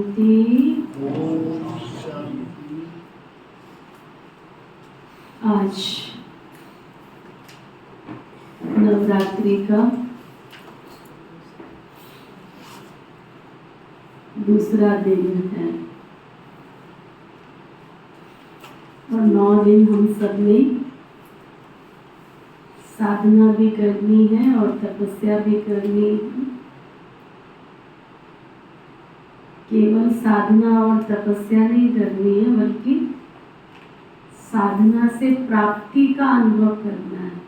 शांति। ओम शांति। आज नवरात्रि का दूसरा दिन है और 9 दिन हम सब ने साधना भी करनी है और तपस्या भी करनी है। केवल साधना और तपस्या नहीं करनी है, बल्कि साधना से प्राप्ति का अनुभव करना है,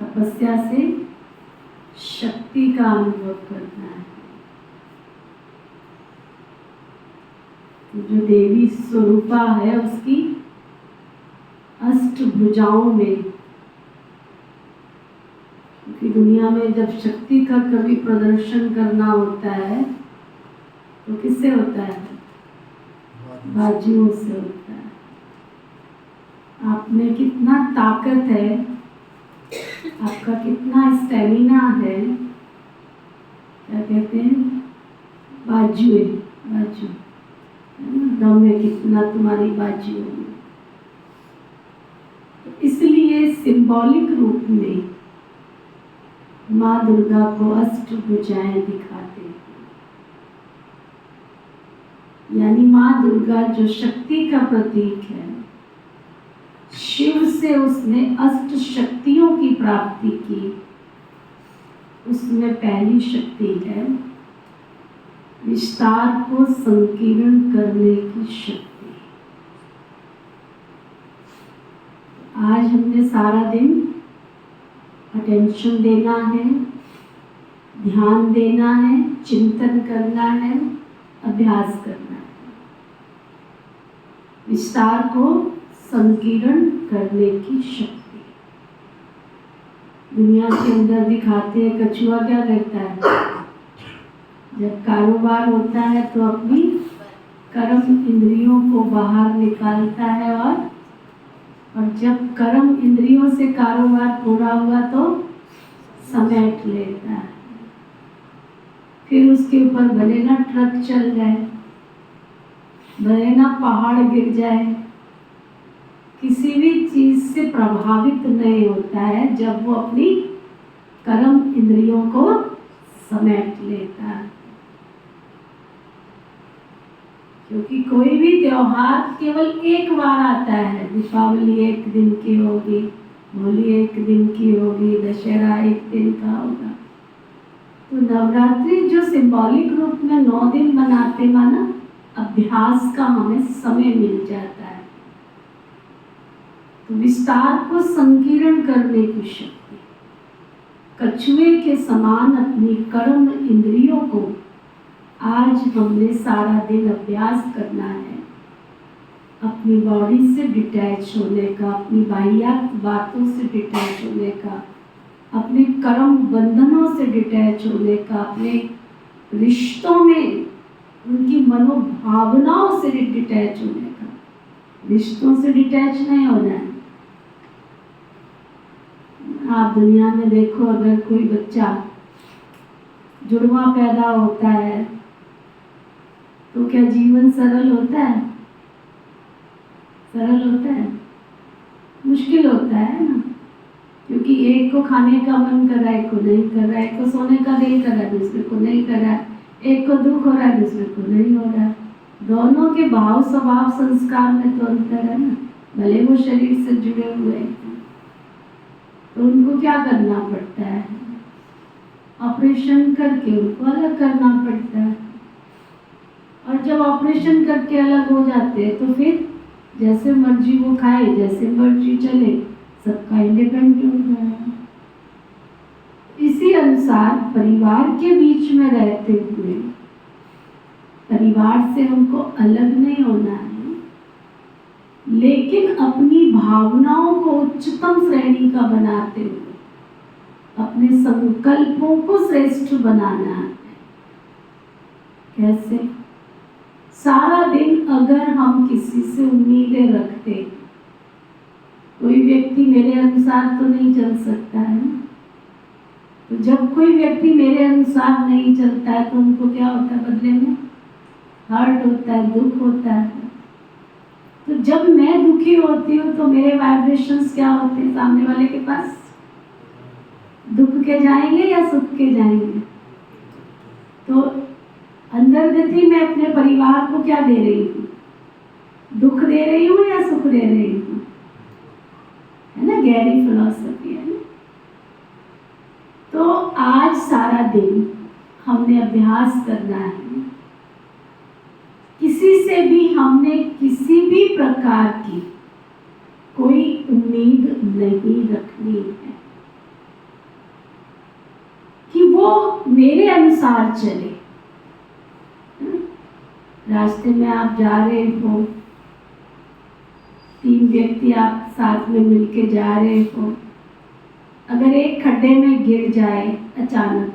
तपस्या से शक्ति का अनुभव करना है। जो देवी स्वरूपा है उसकी अष्टभुजाओं में, क्योंकि दुनिया में जब शक्ति का कभी प्रदर्शन करना होता है तो किससे होता है? बाजुओं से होता है। आप में कितना ताकत है, आपका कितना स्टेमिना है, क्या कहते हैं, बाजुए, बाजू, दम में कितना तुम्हारी बाजू है। तो इसलिए सिंबॉलिक रूप में माँ दुर्गा को अष्टभुजाएं दिखाते हैं। यानी माँ दुर्गा जो शक्ति का प्रतीक है, शिव से उसने अष्ट शक्तियों की प्राप्ति की। उसमें पहली शक्ति है विस्तार को संकीर्ण करने की शक्ति। आज हमने सारा दिन अटेंशन देना है, ध्यान देना है, चिंतन करना है, अभ्यास करना है। विस्तार को संकीर्ण करने की शक्ति। दुनिया के अंदर दिखाते हैं, कछुआ क्या करता है? जब कारोबार होता है तो अपनी कर्म इंद्रियों को बाहर निकालता है और जब कर्म इंद्रियों से कारोबार पूरा हुआ तो समेट लेता है। फिर उसके ऊपर भले ना ट्रक चल जाए, भले ना पहाड़ गिर जाए, किसी भी चीज से प्रभावित नहीं होता है जब वो अपनी कर्म इंद्रियों को समेट लेता है। क्योंकि कोई भी त्योहार केवल एक बार आता है। दीपावली एक दिन की होगी, होली एक दिन की होगी, दशहरा एक दिन का होगा। तो नवरात्रि जो सिंबॉलिक रूप में 9 दिन मनाते माना, अभ्यास का हमें समय मिल जाता है। तो विस्तार को संकीर्ण करने की शक्ति, कछुए के समान अपनी कर्म इंद्रियों को आज हमने सारा दिन अभ्यास करना है। अपनी बॉडी से डिटैच होने का, अपनी बाह्यात बातों से डिटैच होने का, अपने कर्म बंधनों से डिटैच होने का, अपने रिश्तों में उनकी मनोभावनाओं से डिटैच होने का। रिश्तों से डिटैच नहीं होना है। आप दुनिया में देखो, अगर कोई बच्चा जुड़वा पैदा होता है तो क्या जीवन सरल होता है? सरल होता है? मुश्किल होता है ना, क्योंकि एक को खाने का मन कर रहा है, एक को नहीं कर रहा है, एक को सोने का दिल कर रहा है, दूसरे को नहीं कर रहा है, एक को दुख हो रहा है, दूसरे को नहीं हो रहा है। दोनों के भाव स्वभाव संस्कार में तो अंतर है ना, भले वो शरीर से जुड़े हुए हैं। तो उनको क्या करना पड़ता है? ऑपरेशन करके उनको अलग करना पड़ता है। और जब ऑपरेशन करके अलग हो जाते हैं तो फिर जैसे मर्जी वो खाए, जैसे मर्जी चले, सबका इंडिपेंडेंट होता है। इसी अनुसार परिवार के बीच में रहते हुए परिवार से हमको अलग नहीं होना है, लेकिन अपनी भावनाओं को उच्चतम श्रेणी का बनाते हुए अपने संकल्पों को श्रेष्ठ बनाना है। कैसे? सारा दिन अगर हम किसी से उम्मीदें रखते, कोई व्यक्ति मेरे अनुसार तो नहीं चल सकता है, तो जब कोई व्यक्ति मेरे अनुसार नहीं चलता है तो उनको क्या होता है बदले में? हर्ट होता है, दुख होता है। तो जब मैं दुखी होती हूँ तो मेरे वाइब्रेशंस क्या होते हैं सामने वाले के पास? दुख के जाएंगे या सुख के जाएंगे? तो अंदर गति मैं अपने परिवार को क्या दे रही हूँ? दुख दे रही हूँ या सुख दे रही हूँ? है ना, गहरी फिलॉसफी है ना। तो आज सारा दिन हमने अभ्यास करना है, किसी से भी हमने किसी भी प्रकार की कोई उम्मीद नहीं रखनी है कि वो मेरे अनुसार चले। रास्ते में आप जा रहे हो, 3 व्यक्ति आप साथ में मिलके जा रहे हो, अगर एक खड्डे में गिर जाए अचानक,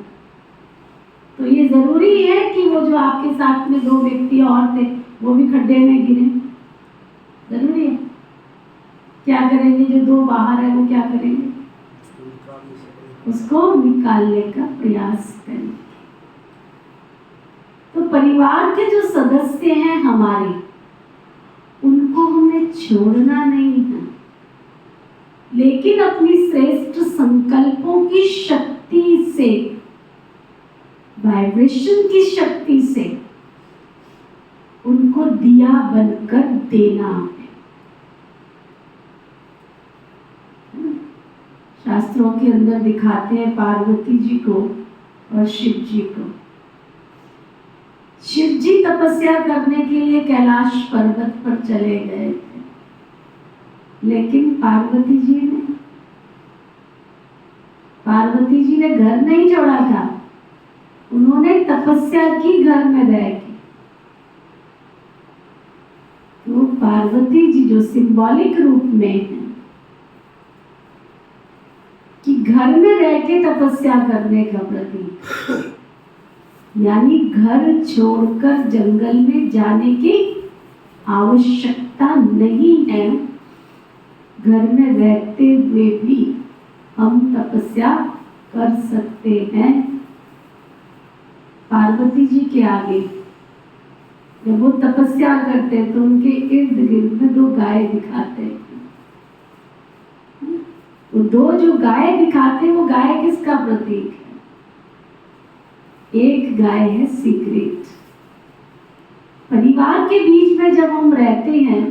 तो ये जरूरी है कि वो जो आपके साथ में 2 व्यक्ति और थे वो भी खड्डे में गिरे? जरूरी है? क्या करेंगे जो 2 बाहर है वो क्या करेंगे? उसको निकालने का प्रयास करेंगे। तो परिवार के जो सदस्य हैं हमारे, उनको हमें छोड़ना नहीं है, लेकिन अपनी श्रेष्ठ संकल्पों की शक्ति से, वाइब्रेशन की शक्ति से उनको दिया बनकर देना है। शास्त्रों के अंदर दिखाते हैं पार्वती जी को और शिव जी को। शिव जी तपस्या करने के लिए कैलाश पर्वत पर चले गए थे, लेकिन पार्वती जी ने घर नहीं छोड़ा था, उन्होंने तपस्या की घर में रह के। तो पार्वती जी जो सिंबॉलिक रूप में है कि घर में रह के तपस्या करने का प्रतीक, यानी घर छोड़कर जंगल में जाने की आवश्यकता नहीं है। घर में रहते हुए भी हम तपस्या कर सकते हैं। पार्वती जी के आगे जब वो तपस्या करते तो उनके इर्द गिर्द में 2 गाय दिखाते। वो 2 जो गाय दिखाते, वो गाय किसका प्रतीक है? एक गाय है सीक्रेट। परिवार के बीच में जब हम रहते हैं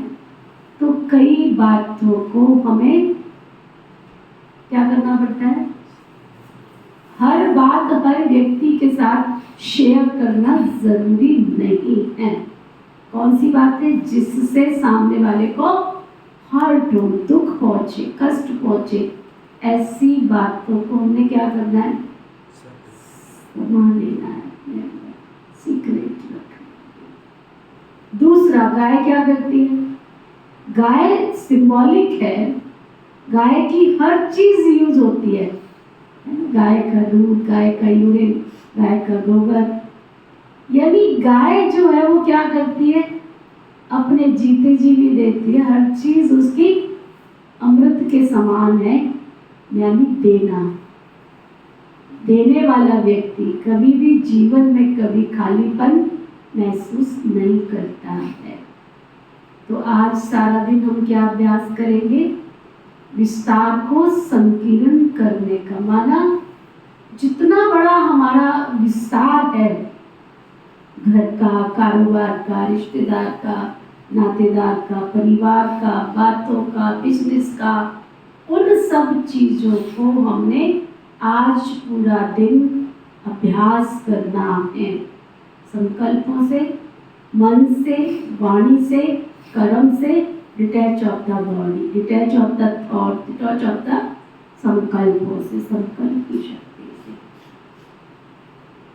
तो कई बातों को हमें क्या करना पड़ता है? हर बात हर व्यक्ति के साथ शेयर करना जरूरी नहीं है। कौन सी बातें जिससे सामने वाले को हर्ट हो, दुख पहुंचे, कष्ट पहुंचे, ऐसी बातों को हमने क्या करना है? समा लेना है, सीक्रेट रखना। दूसरा, गाय क्या करती है? गाय सिंबॉलिक है, गाय की हर चीज यूज होती है। गाय का दूध, गाय का यूरिन, गाय का गोबर, यानी गाय जो है वो क्या करती है? अपने जीते जी भी देती है, हर चीज उसकी अमृत के समान है, यानी देना। देने वाला व्यक्ति कभी भी जीवन में कभी खालीपन महसूस नहीं करता है। तो आज सारा दिन हम क्या अभ्यास करेंगे? विस्तार को संकीर्ण करने का। माना जितना बड़ा हमारा विस्तार है, घर का, कारोबार का, रिश्तेदार का, नातेदार का, परिवार का, बातों का, बिजनेस का, उन सब चीजों को हमने आज पूरा दिन अभ्यास करना है। संकल्पों से, मन से, वाणी से, कर्म से, detach of the body, detach of the thought, detach of the संकल्पों से, संकल्प की शक्ति से।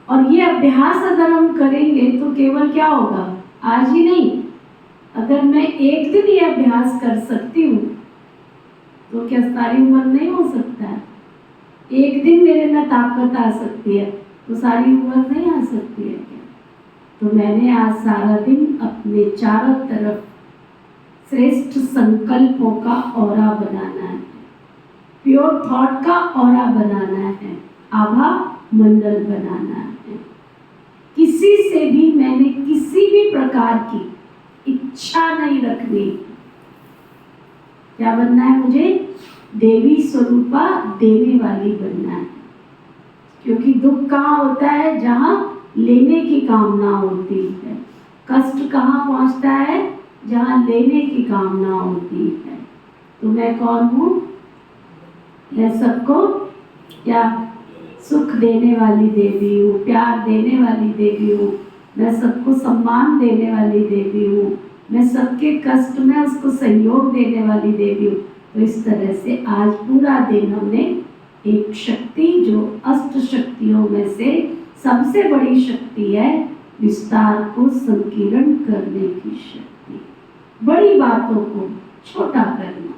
और ये अभ्यास अगर हम करेंगे तो केवल क्या होगा? आज ही नहीं, अगर मैं एक दिन ये अभ्यास कर सकती हूँ तो क्या सारी उम्र नहीं हो सकता है? एक दिन मेरे में ताकत आ सकती है तो सारी उम्र नहीं आ सकती है क्या? तो मैंने आज सारा दिन अपने चारों तरफ श्रेष्ठ संकल्पों का ऑरा बनाना है, प्योर थॉट का ऑरा बनाना है, आभा मंडल बनाना है। किसी से भी मैंने किसी भी प्रकार की इच्छा नहीं रखनी। क्या बनना है मुझे? देवी स्वरूपा देने वाली बनना है। क्योंकि दुख कहाँ होता है? जहाँ लेने की कामना होती है। कष्ट कहाँ पहुँचता है? जहाँ लेने की कामना होती है। तो मैं कौन हूँ? मैं सबको क्या सुख देने वाली देवी हूँ, प्यार देने वाली देवी हूँ, मैं सबको सम्मान देने वाली देवी हूँ, मैं सबके कष्ट में उसको सहयोग देने वाली देवी हूँ। तो इस तरह से आज पूरा दिन हमने एक शक्ति जो अष्ट शक्तियों में से सबसे बड़ी शक्ति है, विस्तार को संकीर्ण करने की शक्ति, बड़ी बातों को छोटा करना,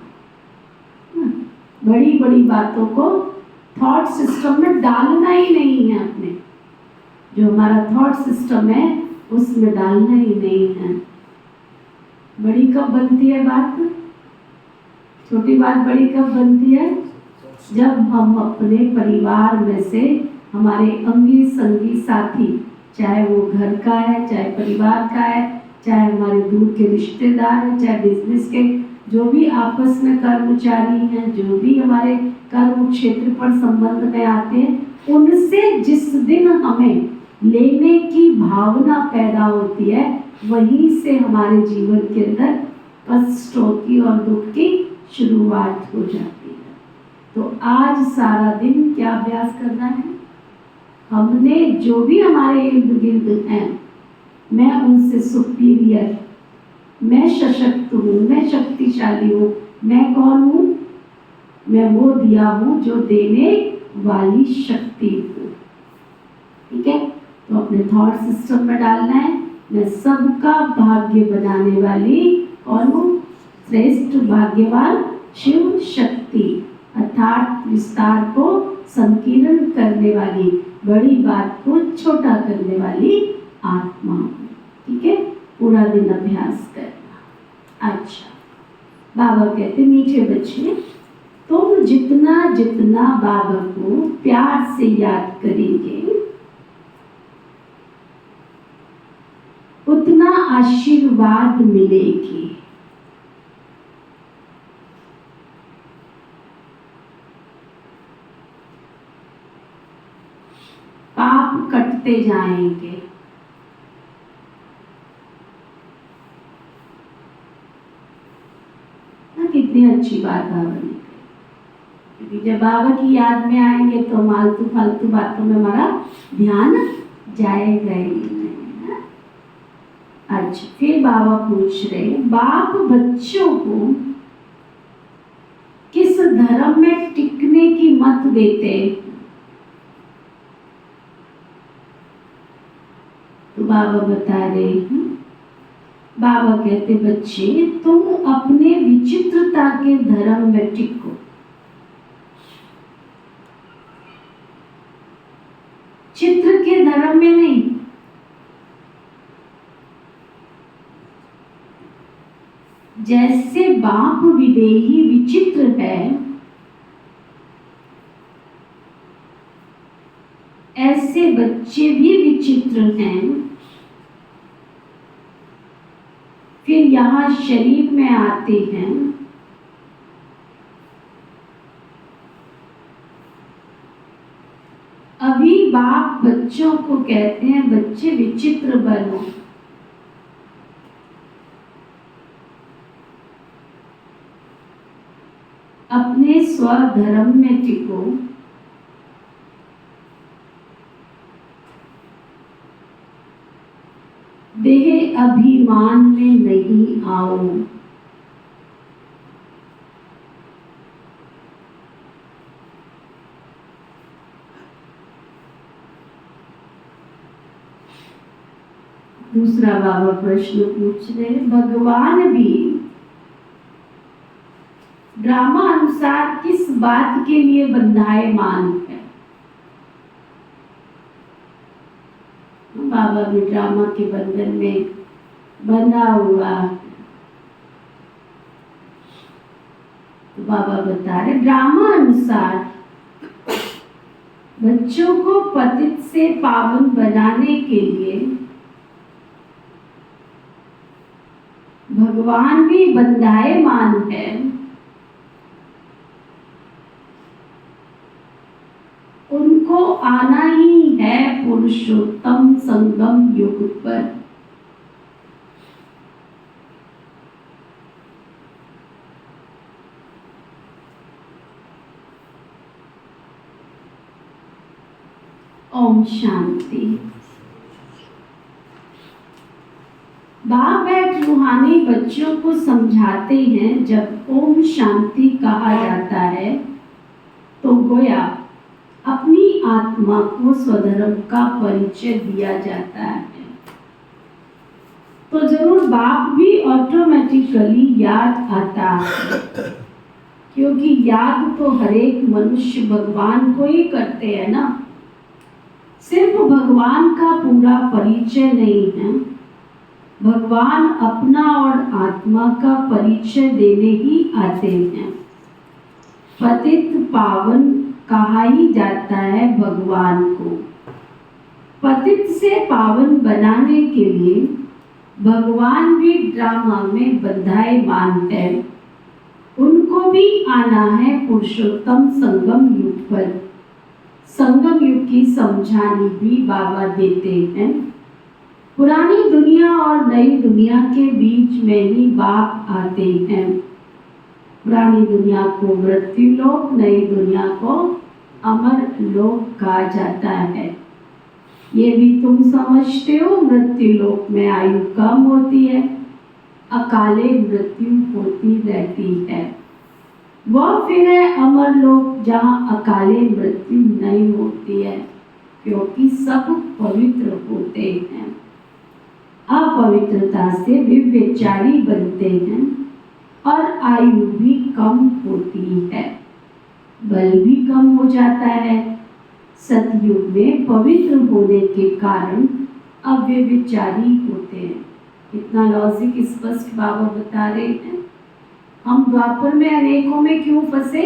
बड़ी बड़ी बातों को थॉट सिस्टम में डालना ही नहीं है। अपने जो हमारा थॉट सिस्टम है उसमें डालना ही नहीं है। बड़ी कब बनती है बात? छोटी बात बड़ी कब बनती है? जब हम अपने परिवार में से हमारे अंगी संगी साथी, चाहे वो घर का है, चाहे परिवार का है, चाहे हमारे दूर के रिश्तेदार हैं, चाहे बिजनेस के जो भी आपस में कर्मचारी हैं, जो भी हमारे कर्म क्षेत्र पर संबंध में आते हैं, उनसे जिस दिन हमें लेने की भावना पैदा होती है, वहीं से हमारे जीवन के अंदर कष्टों की और दुख की शुरुआत हो जाती है। तो आज सारा दिन क्या अभ्यास करना है? हमने जो भी हमारे इर्द गिर्द हैं, मैं उनसे सुपीरियर, मैं सशक्त हूँ, मैं शक्तिशाली हूँ, मैं कौन हूँ? मैं वो दिया हूँ जो देने वाली शक्ति हूँ। ठीक है? तो अपने थॉट सिस्टम में डालना है, मैं सबका भाग्य बनाने वाली कौन हूँ? श्रेष्ठ भाग्यवान शिव शक्ति, अर्थात विस्तार को संकीर्ण करने वाली, बड़ी बात को छोटा करने वाली आत्मा। ठीक है? पूरा दिन अभ्यास करना। अच्छा, बाबा कहते मीठे बच्चे, तुम जितना जितना बाबा को प्यार से याद करेंगे, उतना आशीर्वाद मिलेगी। पाप कटते जाएंगे। कितनी अच्छी बात बाबा ने कही। क्योंकि जब बाबा की याद में आएंगे तो फालतू फालतू बातों में हमारा ध्यान जाएगा ही नहीं। अच्छा, फिर बाबा पूछ रहे, बाप बच्चों को किस धर्म में टिकने की मत देते? तो बाबा बता रहे हैं, बाबा कहते बच्चे, तुम अपने विचित्रता के धर्म में टिको। चित्र के धर्म में नहीं। जैसे बाप विदेही विचित्र है, ऐसे बच्चे भी विचित्र हैं। फिर यहाँ शरीर में आते हैं, अभी बाप बच्चों को कहते हैं बच्चे विचित्र बनो। अपने स्वधर्म में टिको। देह अभिमान में नहीं आओ। दूसरा बाबा प्रश्न पूछ रहे, भगवान भी ड्रामा अनुसार किस बात के लिए बंधायमान है? बाबा भी ड्रामा के बंधन में बंधा हुआ। तो बाबा बता रहे, ड्रामा अनुसार बच्चों को पतित से पावन बनाने के लिए भगवान भी बंधायमान है। उनको आना ही है पुरुषोत्तम संगम युग पर। ओम शांति। बाप बैठ रूहानी बच्चों को समझाते हैं, जब ओम शांति कहा जाता है तो गोया अपनी आत्मा को स्वधर्म का परिचय दिया जाता है। तो जरूर बाप भी ऑटोमेटिकली याद आता है, क्योंकि याद तो हर एक मनुष्य भगवान को ही करते हैं ना। सिर्फ भगवान का पूरा परिचय नहीं है, भगवान अपना और आत्मा का परिचय देने ही आते हैं। पतित पावन कहा ही जाता है भगवान को। पतित से पावन बनाने के लिए भगवान भी ड्रामा में बंधायमान है। उनको भी आना है पुरुषोत्तम संगम युग पर। संगम युग की समझानी भी बाबा देते हैं। पुरानी दुनिया और नई दुनिया के बीच में ही बाप आते हैं। पुरानी दुनिया को मृत्यु लोक, नई दुनिया को अमर लोक कहा जाता है। ये भी तुम समझते हो, मृत्यु लोक में आयु कम होती है, अकाले मृत्यु होती रहती है। वह फिर है अमर लोक, जहाँ अकाले मृत्यु नहीं होती है, क्योंकि सब पवित्र होते हैं। अपवित्रता से व्यभिचारी बनते हैं और आयु भी कम होती है, बल भी कम हो जाता है। सतयुग में पवित्र होने के कारण अव्यभिचारी होते हैं। इतना लॉजिक स्पष्ट बाबा बता रहे हैं। हम द्वापर में अनेकों में क्यों फंसे?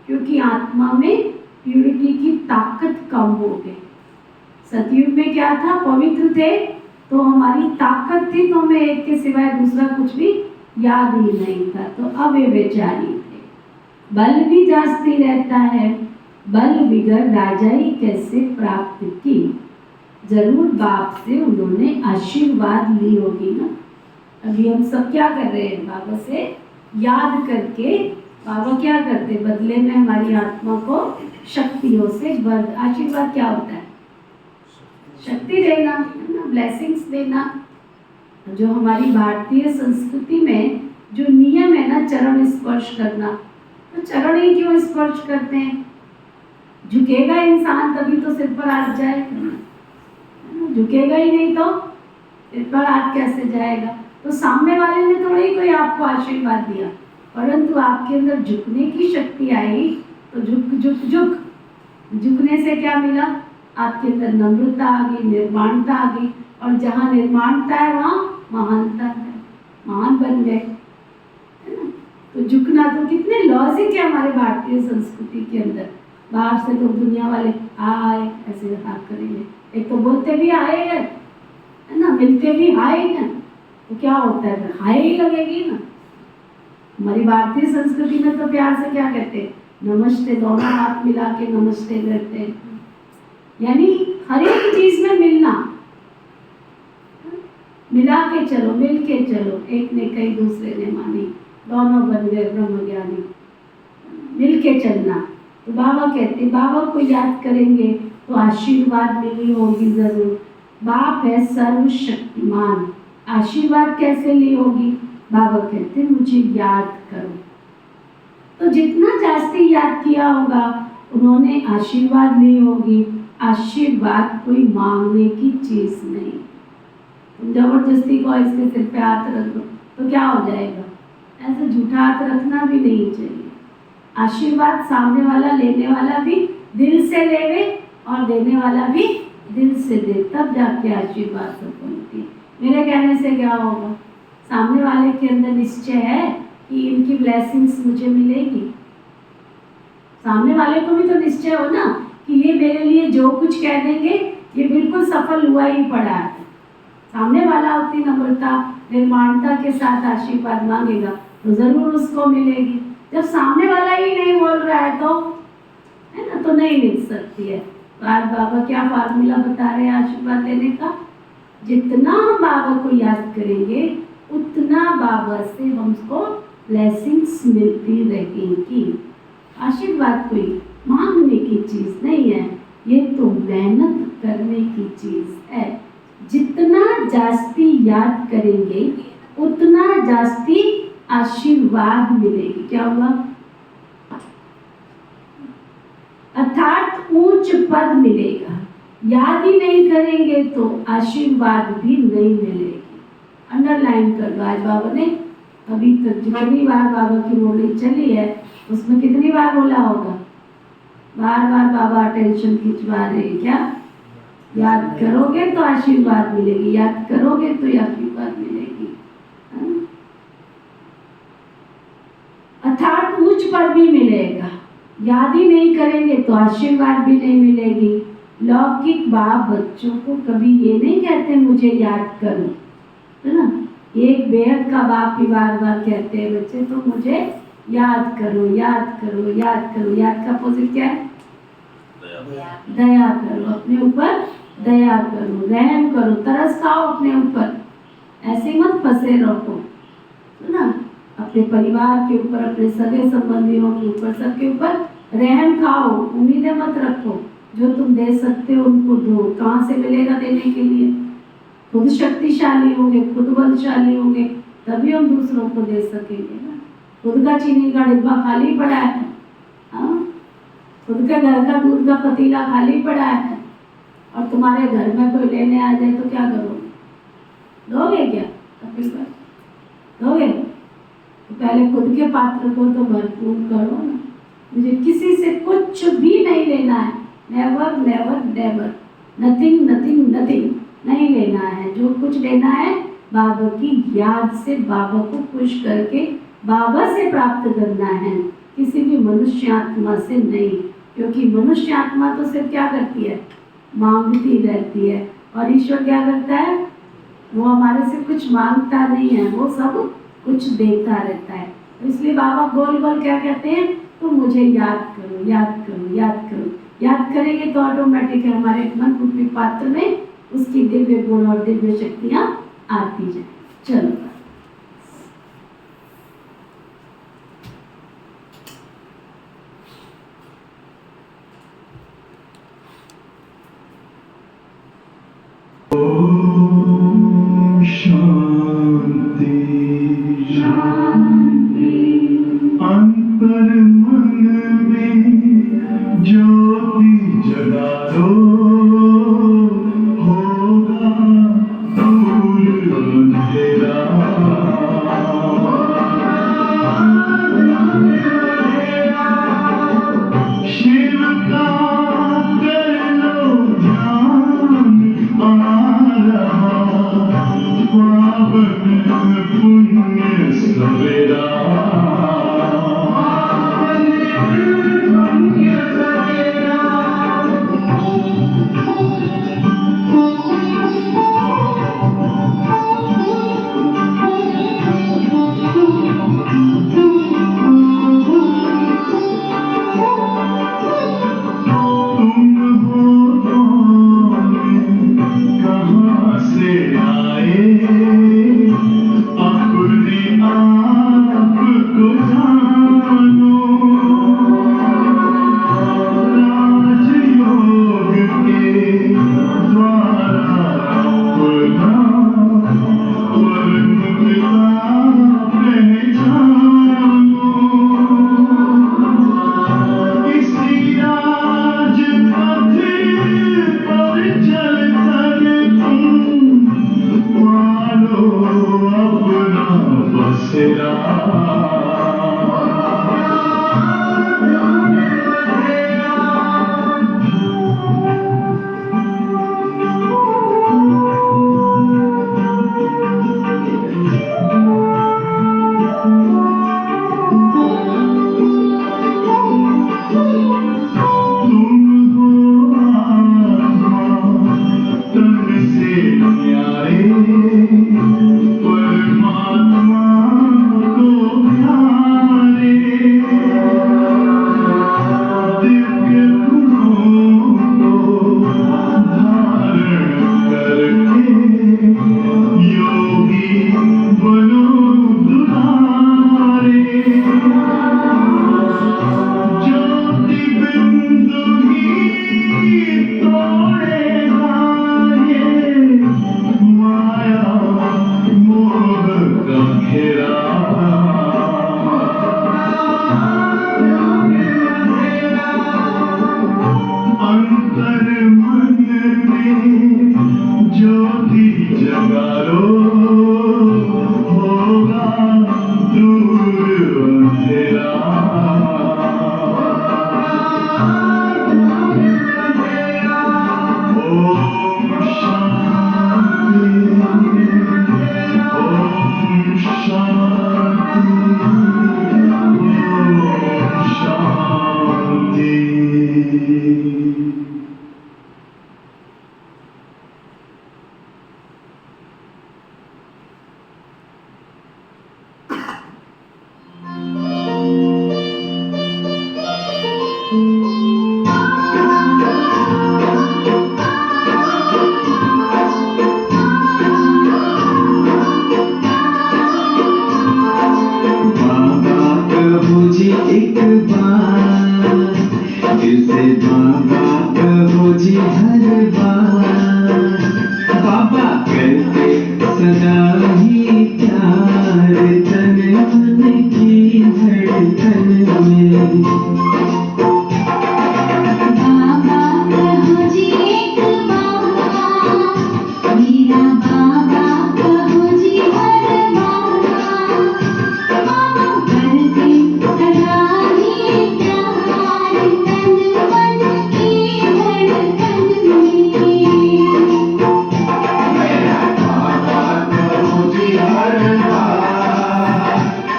क्योंकि आत्मा में प्यूरिटी की ताकत कम हो गई। सतयुग में क्या था? पवित्र थे तो हमारी ताकत थी, तो हमें एक के सिवाय दूसरा कुछ भी याद ही नहीं था, तो अव्यभिचारी थे। बल भी जास्ती रहता है। बल बिगड़ राजाई कैसे प्राप्त की? जरूर बाप से उन्होंने आशीर्वाद ली होगी ना। अभी हम सब क्या कर रहे हैं? बाबा से याद करके बाबा क्या करते? बदले में हमारी आत्मा को शक्तियों से आशीर्वाद क्या होता है? शक्ति देना, है ना, ब्लेसिंग्स देना। जो हमारी भारतीय संस्कृति में जो नियम है ना, चरण स्पर्श करना, तो चरण ही क्यों स्पर्श करते हैं? झुकेगा इंसान तभी तो सिर पर हाथ जाएगा, झुकेगा ही नहीं तो सिर पर हाथ कैसे जाएगा? तो सामने वाले ने थोड़ा ही कोई आपको आशीर्वाद दिया, परंतु आपके अंदर झुकने की शक्ति आई तो झुकने से क्या मिला? आपके अंदर नम्रता आ गई, निर्माणता आ गई, और जहाँ निर्माणता है वहाँ महानता है, महान बन गए, है ना। तो झुकना तो कितने लॉजिक है हमारे भारतीय संस्कृति के अंदर। बाहर से लोग दुनिया वाले आए ऐसे हाथ करेंगे, एक तो बोलते भी आए है ना, मिलते भी हाय ना, तो क्या होता है? हाय ही लगेगी ना। हमारी भारतीय संस्कृति में तो प्यार से क्या कहते हैं? नमस्ते, दोनों हाथ मिला के नमस्ते करते हैं। यानी हर एक चीज में मिलना, मिला के चलो, मिल के चलो। एक ने कही दूसरे ने मानी, दोनों बन गए ब्रह्म ज्ञानी। मिल के चलना। तो बाबा कहते, बाबा को याद करेंगे तो आशीर्वाद मिली होगी जरूर। बाप है सर्वशक्तिमान, आशीर्वाद कैसे ली होगी? बाबा कहते मुझे याद करो। तो जितना जास्ती याद किया होगा उन्होंने आशीर्वाद ली होगी। आशीर्वाद कोई मांगने की चीज नहीं। तुम जबरदस्ती को इसके सिर पे हाथ रख दो तो क्या हो जाएगा? ऐसे झूठा हाथ रखना भी नहीं चाहिए। आशीर्वाद सामने वाला, लेने वाला भी दिल से लेवे और देने वाला भी दिल से दे, तब जाके आशीर्वाद सफल होती है। मेरे कहने से क्या होगा? सामने वाले के अंदर निश्चय है कि इनकी ब्लेसिंग्स मुझे मिलेगी। सामने वाले को भी तो निश्चय हो ना कि ये मेरे लिए जो कुछ कह देंगे ये बिल्कुल सफल हुआ ही पड़ा है। सामने वाला अपनी नम्रता निर्माणता के साथ आशीर्वाद मांगेगा तो जरूर उसको मिलेगी। जब सामने वाला ही नहीं बोल रहा है तो, है ना, तो नहीं मिल सकती है। तो आज बाबा क्या फार्मूला बता रहे हैं आशीर्वाद लेने का? जितना हम बाबा को याद करेंगे उतना बाबा से हमको ब्लेसिंग्स मिलती रहेंगी। आशीर्वाद कोई मांगने की चीज नहीं है, ये तो मेहनत करने की चीज है। जितना जास्ती याद करेंगे उतना जास्ती आशीर्वाद मिलेगी। क्या हुआ? अर्थात उच्च पद मिलेगा। याद ही नहीं करेंगे तो आशीर्वाद भी नहीं मिलेगी। अंडरलाइन कर दो। आज बाबा ने अभी तक जितनी बार बाबा की बोली चली है उसमें कितनी बार बोला होगा? बार बार बाबा अटेंशन खिंचवा रहे हैं। क्या? याद करोगे तो आशीर्वाद मिलेगी, याद करोगे तो आशीर्वाद मिलेगी। अर्थात उच्च पद भी मिलेगा। याद ही नहीं करेंगे तो आशीर्वाद भी नहीं मिलेगी। लौकिक बाप बच्चों को कभी ये नहीं कहते मुझे याद करो, है ना। एक बेहद का बाप भी बार बार कहते हैं बच्चे तो मुझे याद करो, याद करो, याद करो। याद का अपोजिट क्या है? दया करो। अपने ऊपर दया करो, रहम करो, तरस खाओ अपने ऊपर। ऐसे मत फंसे रहो, है ना। अपने परिवार के ऊपर, अपने सगे संबंधियों के ऊपर, सबके ऊपर रहम खाओ। उम्मीदें मत रखो। जो तुम दे सकते हो उनको दो। कहाँ से मिलेगा देने के लिए? खुद शक्तिशाली होंगे, खुद बलशाली होंगे तभी हम दूसरों को दे सकेंगे ना। खुद का चीनी का डिब्बा खाली पड़ा है, हाँ, खुद के घर का दूध का पतीला खाली पड़ा है और तुम्हारे घर में कोई लेने आ जाए तो क्या करोगे? दोगे क्या? दोगे? तो पहले खुद के पात्र को तो भरपूर करो ना। मुझे किसी से कुछ भी नहीं लेना है। Never never never, nothing nothing nothing नहीं लेना है। जो कुछ लेना है बाबा की याद से, बाबा को खुश करके बाबा से प्राप्त करना है, किसी भी मनुष्य आत्मा से नहीं। क्योंकि मनुष्य आत्मा तो सिर्फ क्या करती है? मांगती रहती है। और ईश्वर क्या करता है? वो हमारे से कुछ मांगता नहीं है, वो सब कुछ देता रहता है। तो इसलिए बाबा गोल गोल क्या कहते हैं? तो मुझे याद करो, याद करो, याद करो। याद करेंगे तो ऑटोमेटिक हमारे मन रूपी पात्र में उसकी दिव्य गुण और दिव्य शक्तियाँ आती जाए। चलो ओम शांति शांति। अंतर मन में ज्योति जगा दो, होगा दूर अंधेरा। चलो होगा दूर अंधेरा ओम शांति ओम शांति। बाबा कहो जी एक बार, दिल से बाबा कहो जी हर बार। बाबा करते सदा ही प्यार तन मन की धड़कन में। बाबा कहो जी एक बार, मेरा बाबा कहो जी हर बार। बाबा करते सदा ही प्यार तन मन की धड़कन में। मेरा बाबा कहो जी हर बार,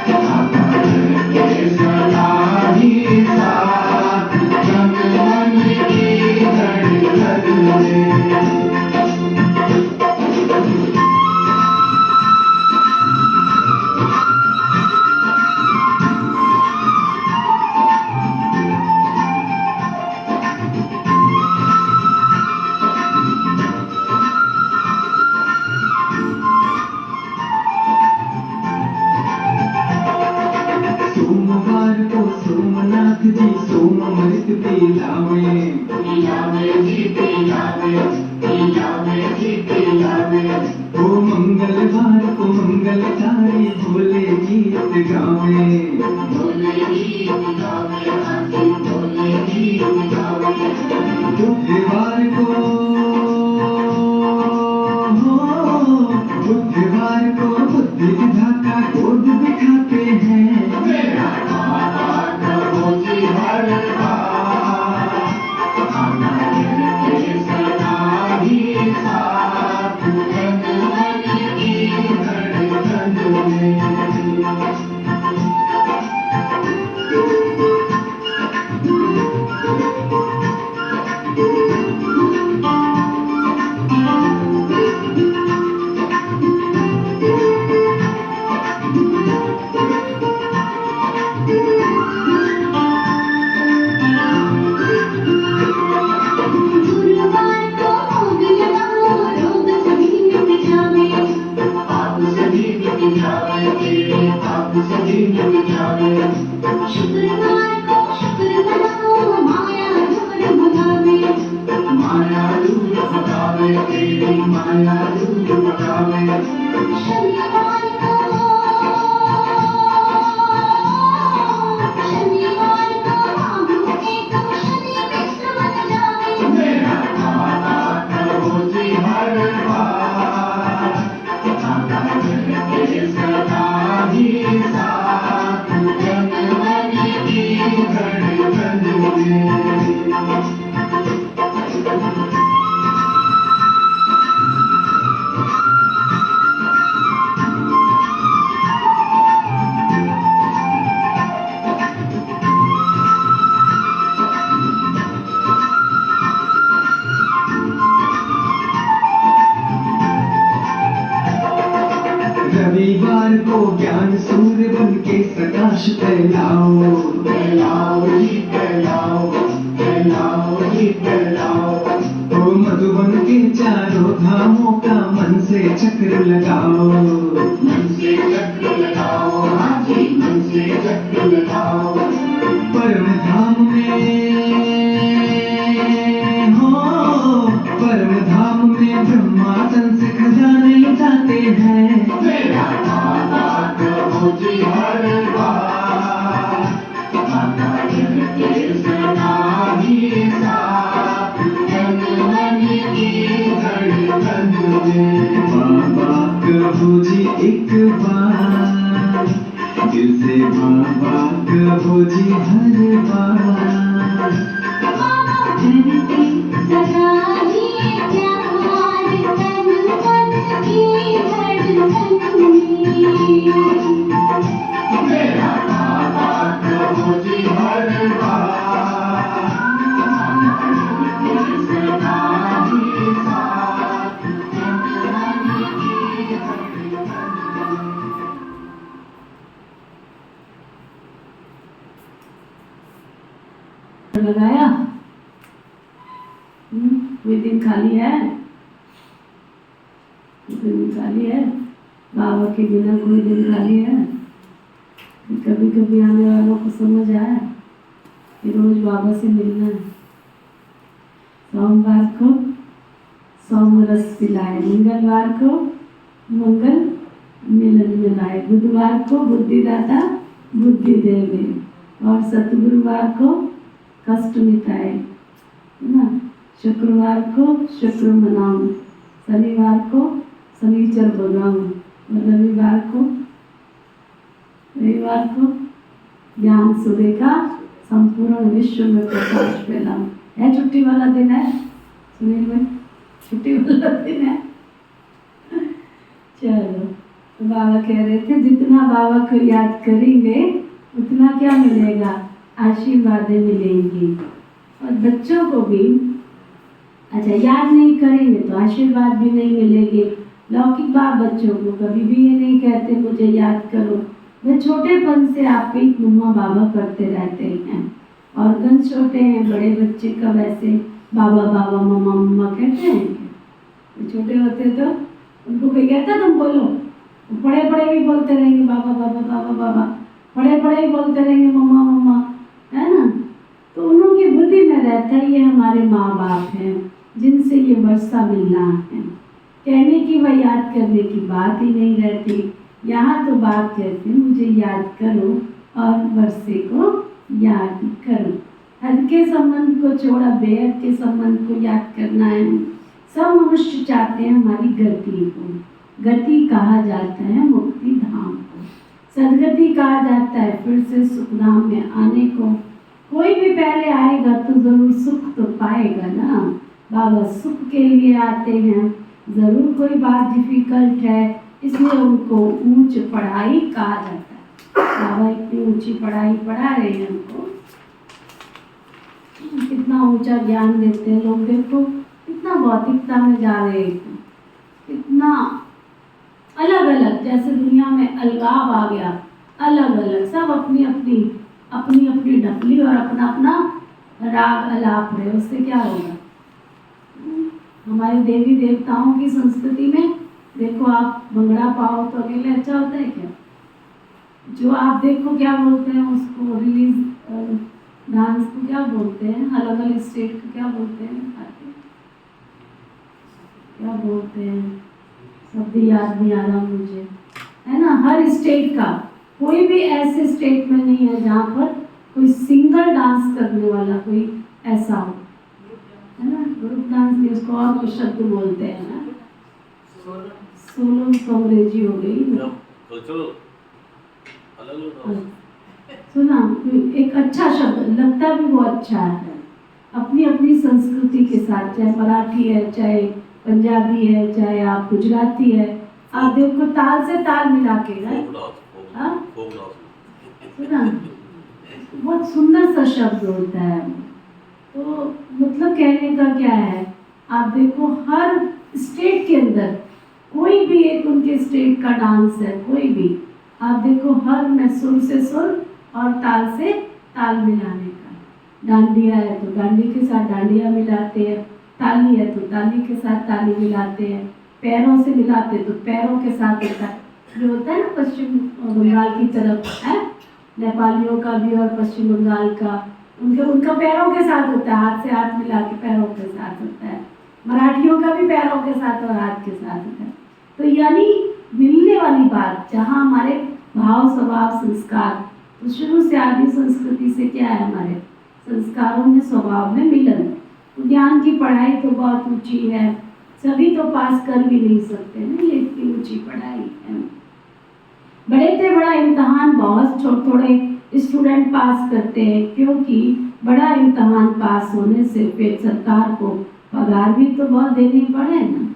बाबा करते सदा ही साथ तन मन की धड़कन में। सोमवार को सोमनाथ जी सोमृत पिलावे, पिलावे जी पिलावे, पिलावे जी पिलावे। ओ मंगलवार को मंगलकारी भोले गीत गावे, भोले गीत गावे, आखिर भोले गीत गावे। बुधवार को बुद्धि विधाता गोद दिखाते हैं। मेरा बाबा कहो जी हर बार, बाबा करते सदा ही साथ तन मन की धड़कन में। गुरुवार को भोग लगाओ, रोग सभी मिट जावे। पाप सभी मिट जावे, तेरे पाप सभी मिट जावे। शुक्रवार को शुक्र मनाओ, माया दूर भगावे। माया दूर भगावे, तेरी माया दूर भगावे। शनिवार को बाबू के तो शनि मित्र बन जावे। मेरा बाबा कहो जी हर बार, बाबा करते सदा ही साथ तन मन की धड़कन में। रविवार को ज्ञान सूर्य बन के प्रकाश फैलाओ, फैलाओ जी फैलाओ, फैलाओ जी फैलाओ। ओ मधुबन के चारों धामों का मन से चक्र लगाओ, मन से चक्र लगाओ, हाँ जी मन से चक्र लगाओ। परम धाम में ब्रह्मा तन से खजाने लुटाते हैं। मेरा बाबा कहो जी हर बार, बाबा करते सदा ही साथ तन मन की धड़कन में। बाबा कोई दिन खाली है? कोई दिन खाली है? बाबा के बिना कोई दिन खाली है? कभी कभी आने वालों को समझ आया कि रोज बाबा से मिलना है। सोमवार को सोमरस पिलाए, मंगलवार को मंगल मिलन मिलाए, बुधवार को बुद्धिदाता बुद्धि देवे और सतगुरुवार को कष्ट मिटाए, है ना। शुक्रवार को शुक्र मनाऊं, शनिवार को शनिचर भगाऊं और रविवार को ज्ञान सूर्य का संपूर्ण विश्व में प्रकाश फैलाऊं। है छुट्टी वाला दिन है सुनील भाई, छुट्टी वाला दिन है। चलो, तो बाबा कह रहे थे जितना बाबा को याद करेंगे उतना क्या मिलेगा? आशीर्वादें मिलेंगी। और बच्चों को भी अच्छा याद नहीं करेंगे तो आशीर्वाद भी नहीं मिलेंगे। लौकिक बाप बच्चों को कभी भी ये नहीं कहते मुझे याद करो, वे छोटेपन से आपकी मम्मा बाबा करते रहते हैं। ऑर्गन छोटे हैं, बड़े बच्चे का वैसे बाबा बाबा मम्मा मम्मा कहते हैं। तो छोटे होते तो उनको कोई कहता तुम बोलो, बड़े बड़े भी बोलते रहेंगे बाबा बाबा बाबा बाबा, बड़े बड़े ही बोलते रहेंगे मम्मा मम्मा, है ना। तो उन्हों की बुद्धि में रहता है ये हमारे माँ बाप हैं जिनसे ये वर्षा मिलना है। कहने की व याद करने की बात ही नहीं रहती। यहाँ तो बात कहते मुझे याद करो और वर्षे को याद करो। हद के संबंध को छोड़ा बेहद के संबंध को याद करना है। सब मनुष्य चाहते हैं हमारी गति को। गति कहा जाता है मुक्ति धाम को, सदगति कहा जाता है फिर से सुखधाम में आने को। कोई भी पहले आएगा तो जरूर सुख तो पाएगा ना। बाबा सुख के लिए आते हैं, जरूर कोई बात डिफिकल्ट है इसलिए उनको ऊंच पढ़ाई कहा जाता है। बाबा इतनी ऊंची पढ़ाई पढ़ा रहे हैं हमको, कितना ऊंचा ज्ञान देते हैं लोग। देखो कितना भौतिकता में जा रहे हैं, कितना अलग अलग, जैसे दुनिया में अलगाव आ गया, अलग अलग सब अपनी अपनी ढपली और अपना अपना राग अलाप रहे। उससे क्या होगा? हमारी देवी देवताओं की संस्कृति में देखो, आप भंगड़ा पाओ तो अकेले अच्छा होता है क्या? जो आप देखो क्या बोलते हैं उसको, रिलीज डांस को क्या बोलते हैं, अलग अलग स्टेट को क्या बोलते हैं, क्या बोलते हैं, शब्द याद नहीं आ रहा मुझे, है ना। हर स्टेट का कोई भी ऐसे स्टेट में नहीं है जहाँ पर कोई सिंगल डांस करने वाला कोई ऐसा हो, है ना। ग्रुप डांस नहीं, उसको और कुछ शब्द बोलते हैं ना, सोलो अंग्रेजी हो गई। सुना एक अच्छा शब्द लगता भी वो अच्छा है, अपनी अपनी संस्कृति के साथ, चाहे मराठी है, चाहे पंजाबी है, चाहे आप गुजराती है, आप देखो ताल से ताल मिला के ना, सुना बहुत सुंदर सा शब्द होता है। तो मतलब कहने का क्या है, आप देखो हर स्टेट के अंदर कोई भी एक उनके स्टेट का डांस है, कोई भी आप देखो हर में सुर से सुर और ताल से ताल मिलाने का। डांडिया है तो डांडी के साथ डांडिया मिलाते हैं, ताली है तो ताली के साथ ताली मिलाते हैं, पैरों से मिलाते तो पैरों के साथ होता है। जो होता है ना पश्चिम बंगाल की तरफ है, नेपालियों का भी और पश्चिम बंगाल का, उनका पैरों के साथ होता है, हाथ से हाथ मिला के पैरों के साथ होता है। मराठियों का भी पैरों के साथ और हाथ के साथ होता है। तो यानी मिलने वाली बात, जहाँ हमारे भाव स्वभाव संस्कार, तो शुरू से आदि संस्कृति से क्या है, हमारे संस्कारों में स्वभाव में मिलन। तो ज्ञान की पढ़ाई तो बहुत ऊंची है, सभी तो पास कर भी नहीं सकते ना, ये इतनी ऊंची पढ़ाई है। बड़े से बड़ा इम्तहान बहुत थोड़े स्टूडेंट पास करते हैं, क्योंकि बड़ा इम्तहान पास होने से फिर सरकार को पगार भी तो बहुत देनी पड़े ना।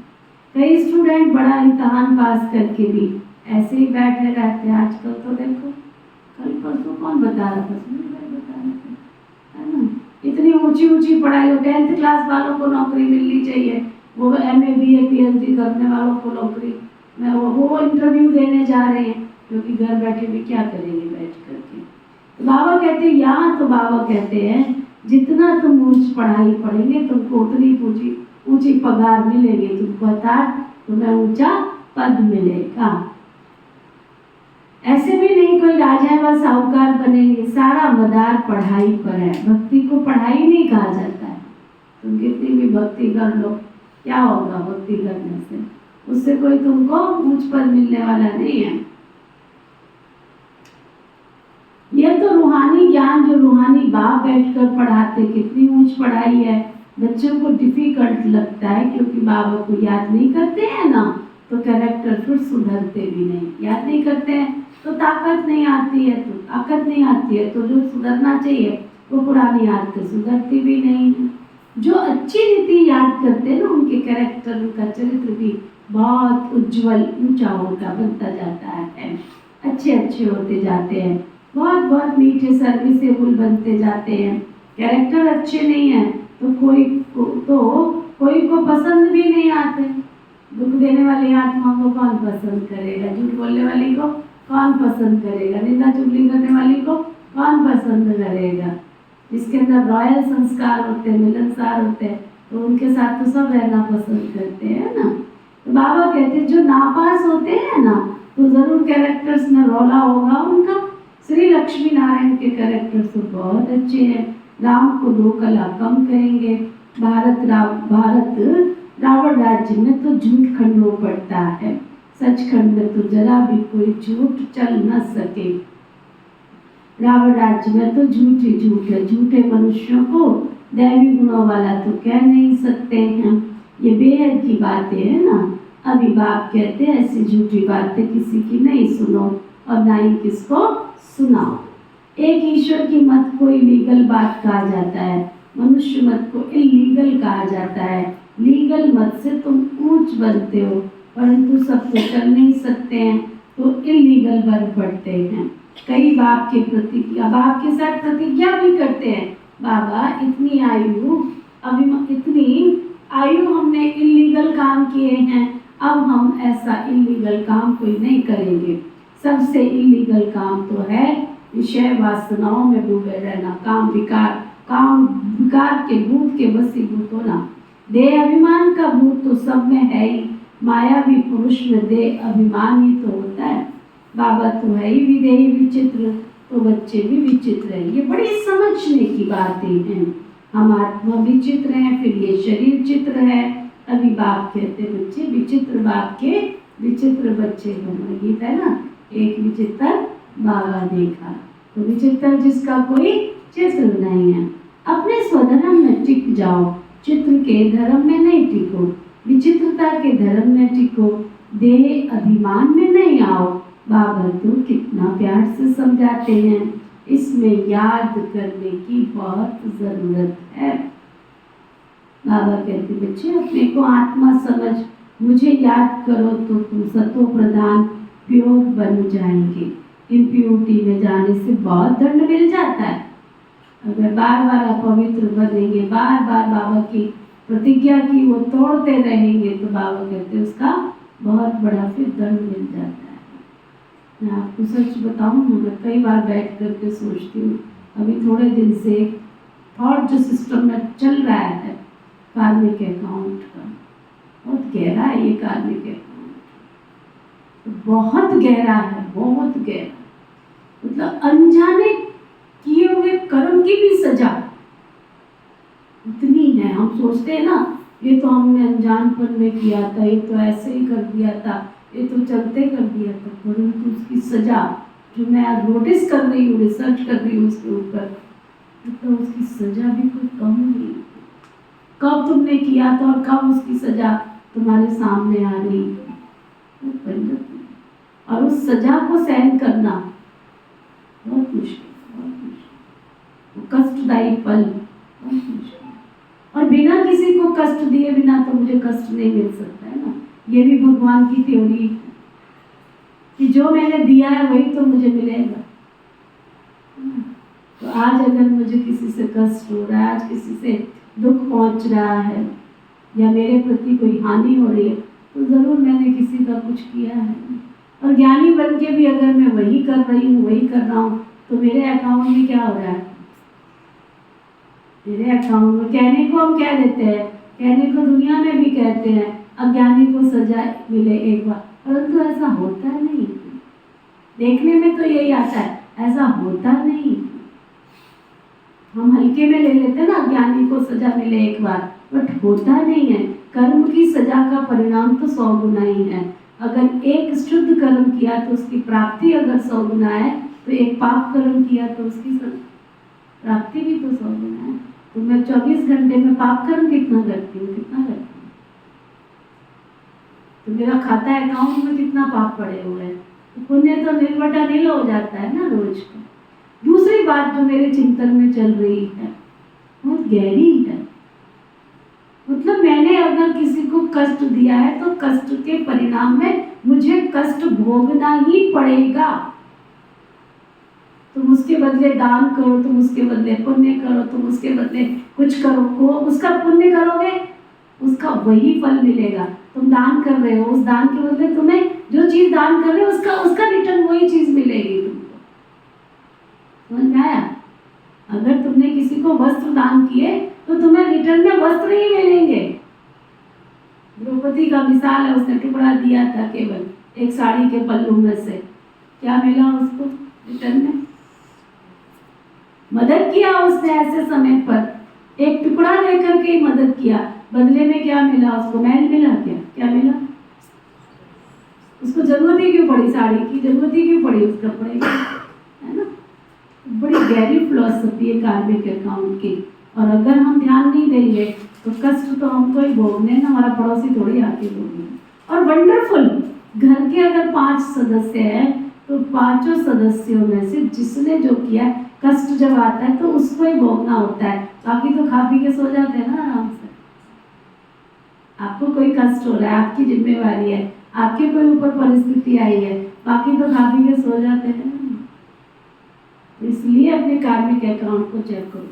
कई स्टूडेंट बड़ा इम्तहान पास करके भी ऐसे ही बैठे रहते हैं। आजकल तो देखो, कल परसों कौन बता रहा था, बता रहे थे, है ना। इतनी ऊंची ऊंची पढ़ाई हो, 10th क्लास वालों को नौकरी मिलनी चाहिए, वो MA BA PhD करने वालों को नौकरी, वो इंटरव्यू देने जा रहे हैं, क्योंकि घर बैठे भी क्या करेंगे बैठ करके। तो बाबा कहते हैं, यहाँ तो बाबा कहते हैं जितना तुम ऊंच पढ़ाई पढ़ेंगे तुमको उतनी ऊंची ऊंची पगार मिलेगी, तुमको अर्थात तुम्हें ऊंचा पद मिलेगा। ऐसे भी नहीं कोई राजा व साहूकार बनेंगे, सारा मदार पढ़ाई पर है। भक्ति को पढ़ाई नहीं कहा जाता है। तुम कितनी भी भक्ति कर लो, क्या होगा भक्ति करने से? उससे कोई तुमको ऊंच पद मिलने वाला नहीं है। ये तो रूहानी ज्ञान जो रूहानी बाप बैठकर पढ़ाते, कितनी ऊंच पढ़ाई है। बच्चों को डिफिकल्ट लगता है क्योंकि बाबा को याद नहीं करते हैं ना, तो कैरेक्टर फिर सुधरते भी नहीं। याद नहीं करते हैं तो ताकत नहीं आती है, तो ताकत नहीं आती है तो जो सुधरना चाहिए वो पुरानी आदतें सुधरती भी नहीं है। जो अच्छी रीति याद करते हैं ना, उनके कैरेक्टर, उनका चरित्र भी बहुत उज्जवल ऊंचा होता बनता जाता है, अच्छे अच्छे होते जाते हैं, बहुत बहुत मीठे सर्विसेबल बनते जाते हैं। कैरेक्टर अच्छे नहीं है तो कोई को पसंद भी नहीं आते। दुख देने वाली आत्मा को कौन पसंद करेगा? झूठ बोलने वाली को कौन पसंद करेगा? निंदा चुगली करने वाली को कौन पसंद करेगा? जिसके अंदर रॉयल संस्कार होते हैं, मिलनसार होते हैं, तो उनके साथ तो सब रहना पसंद करते हैं ना। तो बाबा कहते हैं जो नापास होते हैं ना, तो जरूर कैरेक्टर्स में रौला होगा उनका। श्री लक्ष्मी नारायण के कैरेक्टर्स तो बहुत अच्छे हैं। राम को 2 कला कम करेंगे। भारत रावण राज्य में तो झूठ खंडो पड़ता है, सचखंड में तो जरा भी कोई झूठ चल न सके। रावण राज्य में तो झूठ ही झूठ है। झूठे मनुष्यों को दैवी गुणों वाला तो कह नहीं सकते हैं। ये बेहद की बातें हैं ना। अभी बाप कहते हैं ऐसी झूठी बातें किसी की नहीं सुनो और ना ही किसको सुनाओ। एक ईश्वर की मत को इलीगल बात कहा जाता है, मनुष्य मत को इलीगल कहा जाता है। लीगल मत से तुम ऊंच बनते हो, परंतु सब तो कर नहीं सकते हैं तो इलीगल बन पड़ते हैं। कई बाप के साथ प्रतिज्ञा भी करते हैं, बाबा इतनी आयु हमने इलीगल काम किए हैं, अब हम ऐसा इलीगल काम कोई नहीं करेंगे। सबसे इलीगल काम तो है विषय वासनाओं में डूबे रहना, काम विकार के भूत के वशीभूत होना। देह अभिमान का भूत तो सब में है ही, मायावी पुरुष में देह अभिमान ही तो होता है। बाबा तो है ही विदेही विचित्र, तो बच्चे भी विचित्र हैं। ये बड़ी समझने की बातें हैं। हम आत्मा विचित्र हैं, फिर ये शरीर चित्र है। अभी बाप कहते बच्चे विचित्र बाप के विचित्र बच्चे होंगे। गीत है ना, एक विचित्र बाबा देखा, तो विचित्र जिसका कोई चित्र नहीं है। अपने स्वधर्म में टिक जाओ, चित्र के धर्म में नहीं टिको। विचित्रता के धर्म में टिको, देह अभिमान में नहीं आओ। बाबा तो कितना प्यार से समझाते हैं, इसमें याद करने की बहुत जरूरत है। बाबा कहते बच्चे अपने को आत्मा समझ, मुझे याद करो तो तुम सतो प्रधान प्योर बन जाएंगे। इम्प्योरिटी में जाने से बहुत दंड मिल जाता है। अगर बार बार अपवित्र बनेंगे, बार बार बाबा की प्रतिज्ञा की वो तोड़ते रहेंगे, तो बाबा कहते उसका बहुत बड़ा फिर दंड मिल जाता है। मैं आपको सच बताऊं ना, मैं कई बार बैठ करके सोचती हूँ, अभी थोड़े दिन से थॉट जो सिस्टम में चल रहा है कार्मिक अकाउंट का, बहुत गहरा है ये कार्मिक अकाउंट, बहुत गहरा है, बहुत गहरा। मतलब अनजाने किए हुए कर्म की भी सजा इतनी है। हम सोचते हैं ना ये तो हमने अनजानपन में किया था, ये तो ऐसे ही कर दिया था, ये तो चलते कर दिया था, परंतु उसकी सजा जो मैं आज नोटिस कर रही हूँ, रिसर्च कर रही हूँ उसके ऊपर, तो उसकी सजा भी कोई कम नहीं। कब तुमने किया था और कब उसकी सजा तुम्हारे सामने आ रही है, और उस सजा को सहन करना बहुत मुश्किल, बहुत मुश्किल, कष्टदायी पल बहुत मुश्किल। और बिना किसी को कष्ट दिए बिना तो मुझे कष्ट नहीं मिल सकता है ना। ये भी भगवान की थ्योरी है कि जो मैंने दिया है वही तो मुझे मिलेगा। तो आज अगर मुझे किसी से कष्ट हो रहा है, आज किसी से दुख पहुंच रहा है, या मेरे प्रति कोई हानि हो रही है, तो जरूर मैंने किसी का कुछ किया है। और ज्ञानी बन के भी अगर मैं वही कर रही हूँ, वही कर रहा हूँ, तो मेरे अकाउंट में क्या हो रहा है? मेरे अकाउंट में कहने को हम कह देते हैं कहने को दुनिया में भी कहते हैं अज्ञानी को सजा मिले एक बार, परंतु ऐसा होता नहीं। देखने में तो यही आता है, ऐसा होता नहीं। हम हल्के में ले लेते हैं ना, अज्ञानी को सजा मिले एक बार, बट होता नहीं है। कर्म की सजा का परिणाम तो 100 गुना ही है। अगर एक शुद्ध कर्म किया तो उसकी प्राप्ति अगर 100 गुना है, तो एक पाप कर्म किया तो उसकी प्राप्ति भी तो 100 गुना है। तो मैं 24 घंटे में पाप कर्म कितना करती हूँ, कितना करती हूँ? तो मेरा खाता अकाउंट में कितना पाप पड़े हुए हैं, तो पुण्य तो निर्वटा नील हो जाता है ना रोज का। दूसरी बात जो मेरे चिंतन में चल रही है बहुत गहरी है। मतलब मैंने अगर किसी को कष्ट दिया है तो कष्ट के परिणाम में मुझे कष्ट भोगना ही पड़ेगा। तुम उसके बदले दान करो, तुम उसके बदले पुण्य करो, तुम उसके बदले कुछ करो, को उसका पुण्य करोगे उसका वही फल मिलेगा। तुम दान कर रहे हो, उस दान के बदले तुम्हें जो चीज दान कर रहे हो उसका रिटर्न वही चीज मिलेगी तुमको। समझ में आया? अगर तुमने किसी को वस्त्र दान किए तो तुम्हें रिटर्न में वस्त्र ही मिलेंगे। द्रौपदी का मिसाल है, उसने टुकड़ा दिया था केवल एक साड़ी के पल्लू में से, क्या मिला उसको रिटर्न में? मदद किया उसने ऐसे समय पर, एक टुकड़ा लेकर के मदद किया, बदले में क्या मिला उसको? महल मिला? क्या मिला उसको? जरूरत ही क्यों पड़ी साड़ी की? जरूरत ही क्यों पड़ी उस कपड़े की? है ना? बड़ी गहरी फिलॉसफी है कार्मिक अकाउंट की। और अगर हम ध्यान नहीं देंगे तो कष्ट तो हमको ही भोगने ना, हमारा पड़ोसी थोड़ी आके भोगने। और वंडरफुल, घर के अगर 5 सदस्य हैं तो 5 सदस्यों में से जिसने जो किया, कष्ट जब आता है तो उसको ही भोगना होता है। बाकी तो खा पी के सो जाते हैं ना आराम से। आपको कोई कष्ट हो रहा है, आपकी जिम्मेवारी है, आपके कोई ऊपर परिस्थिति आई है, बाकी तो खा पी के सो जाते हैं। इसलिए अपने कार्मिक अकाउंट को चेक करो।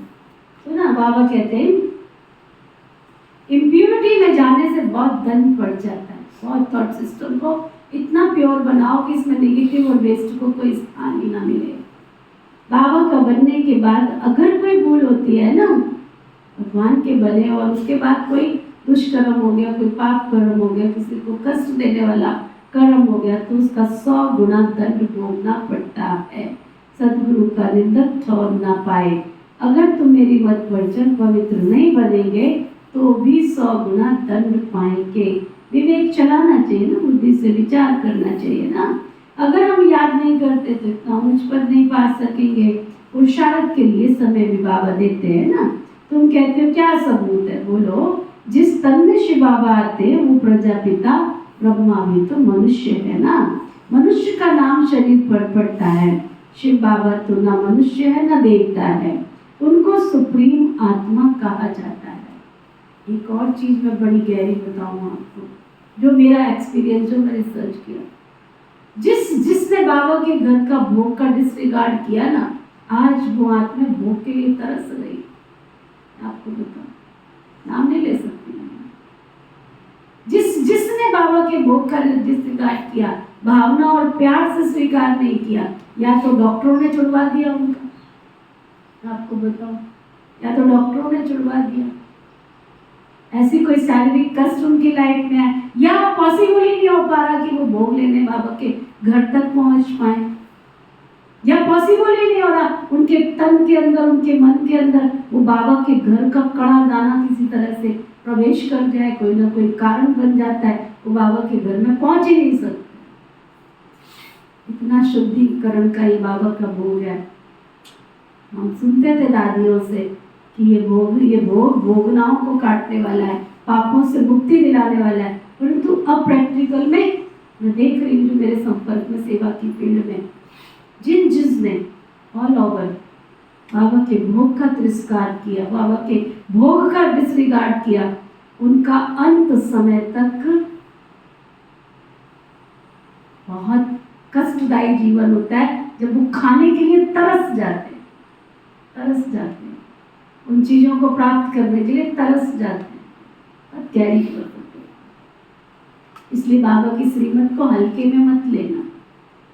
तो ना बाबा कहते हैं इम्प्योरिटी में जाने से बहुत दंड पड़ जाता है। बहुत थॉट सिस्टम को इतना प्योर बनाओ कि इसमें नेगेटिव और वेस्ट को कोई स्थान ही ना मिले। बाबा का बनने के बाद अगर कोई भूल होती है ना, भगवान के बने और उसके बाद कोई दुष्कर्म हो गया, कोई पाप कर्म हो गया, किसी को कष्ट देने वाला कर्म हो गया, तो उसका 100 गुना दंड भोगना पड़ता है। सदगुरु का निंदक ठहर ना पाए। अगर तुम मेरी मत वचन पवित्र नहीं बनेंगे तो भी 100 गुना दंड पाएंगे। विवेक चलाना चाहिए ना, बुद्धि से विचार करना चाहिए ना। अगर हम याद नहीं करते तो इतना उच्च पद नहीं पा सकेंगे। पुरुषार्थ के लिए समय भी बाबा देते हैं ना। तुम कहते हो क्या सबूत है? बोलो, जिस तन में शिव बाबा आते हैं वो प्रजापिता ब्रह्मा भी तो मनुष्य है ना। मनुष्य का नाम शरीर पर पड़ता है। शिव बाबा तो ना मनुष्य है ना देवता है, उनको सुप्रीम आत्मा कहा जाता है। एक और चीज मैं बड़ी गहरी बताऊँ आपको, जो मेरा एक्सपीरियंस, जो मैंने रिसर्च किया, जिसने बाबा के घर का भोग का डिसरिगार्ड किया ना, आज वो आत्मा भोग के लिए तरस रही। आपको बताओ, नाम नहीं ले सकती मैं। जिसने बाबा के भोग का डिसरिगार्ड किया, भावना और प्यार से स्वीकार नहीं किया, या तो डॉक्टरों ने छुड़वा दिया उनका, आपको बताओ, या तो डॉक्टरों ने छुड़वा दिया, ऐसी कोई शारीरिक कष्ट उनकी लाइफ में है, या पॉसिबल ही नहीं हो पा रहा कि वो भोग लेने बाबा के घर तक पहुंच पाए, या पॉसिबल ही नहीं हो रहा उनके तन के अंदर, उनके मन के अंदर वो बाबा के घर का कड़ा दाना किसी तरह से प्रवेश कर जाए, कोई ना कोई कारण बन जाता है, वो बाबा के घर में पहुंच ही नहीं सकते। इतना शुद्धिकरण का ये बाबा का भोग है। हम सुनते थे दादियों से कि ये भोग भोगनाओं को काटने वाला है, पापों से मुक्ति दिलाने वाला है, परंतु अब प्रैक्टिकल में मैं देख रही हूँ जो मेरे संपर्क में सेवा की फील्ड में जिसने ऑल ओवर बाबा के भोग का तिरस्कार किया, बाबा के भोग का डिसरिगार्ड किया, उनका अंत समय तक बहुत कष्टदायी जीवन होता है, जब वो खाने के लिए तरस जाते हैं, उन चीजों को प्राप्त करने के लिए तरस जाते हैं। बहुत गहरी बात होती है। इसलिए बाबा की श्रीमत को हल्के में मत लेना।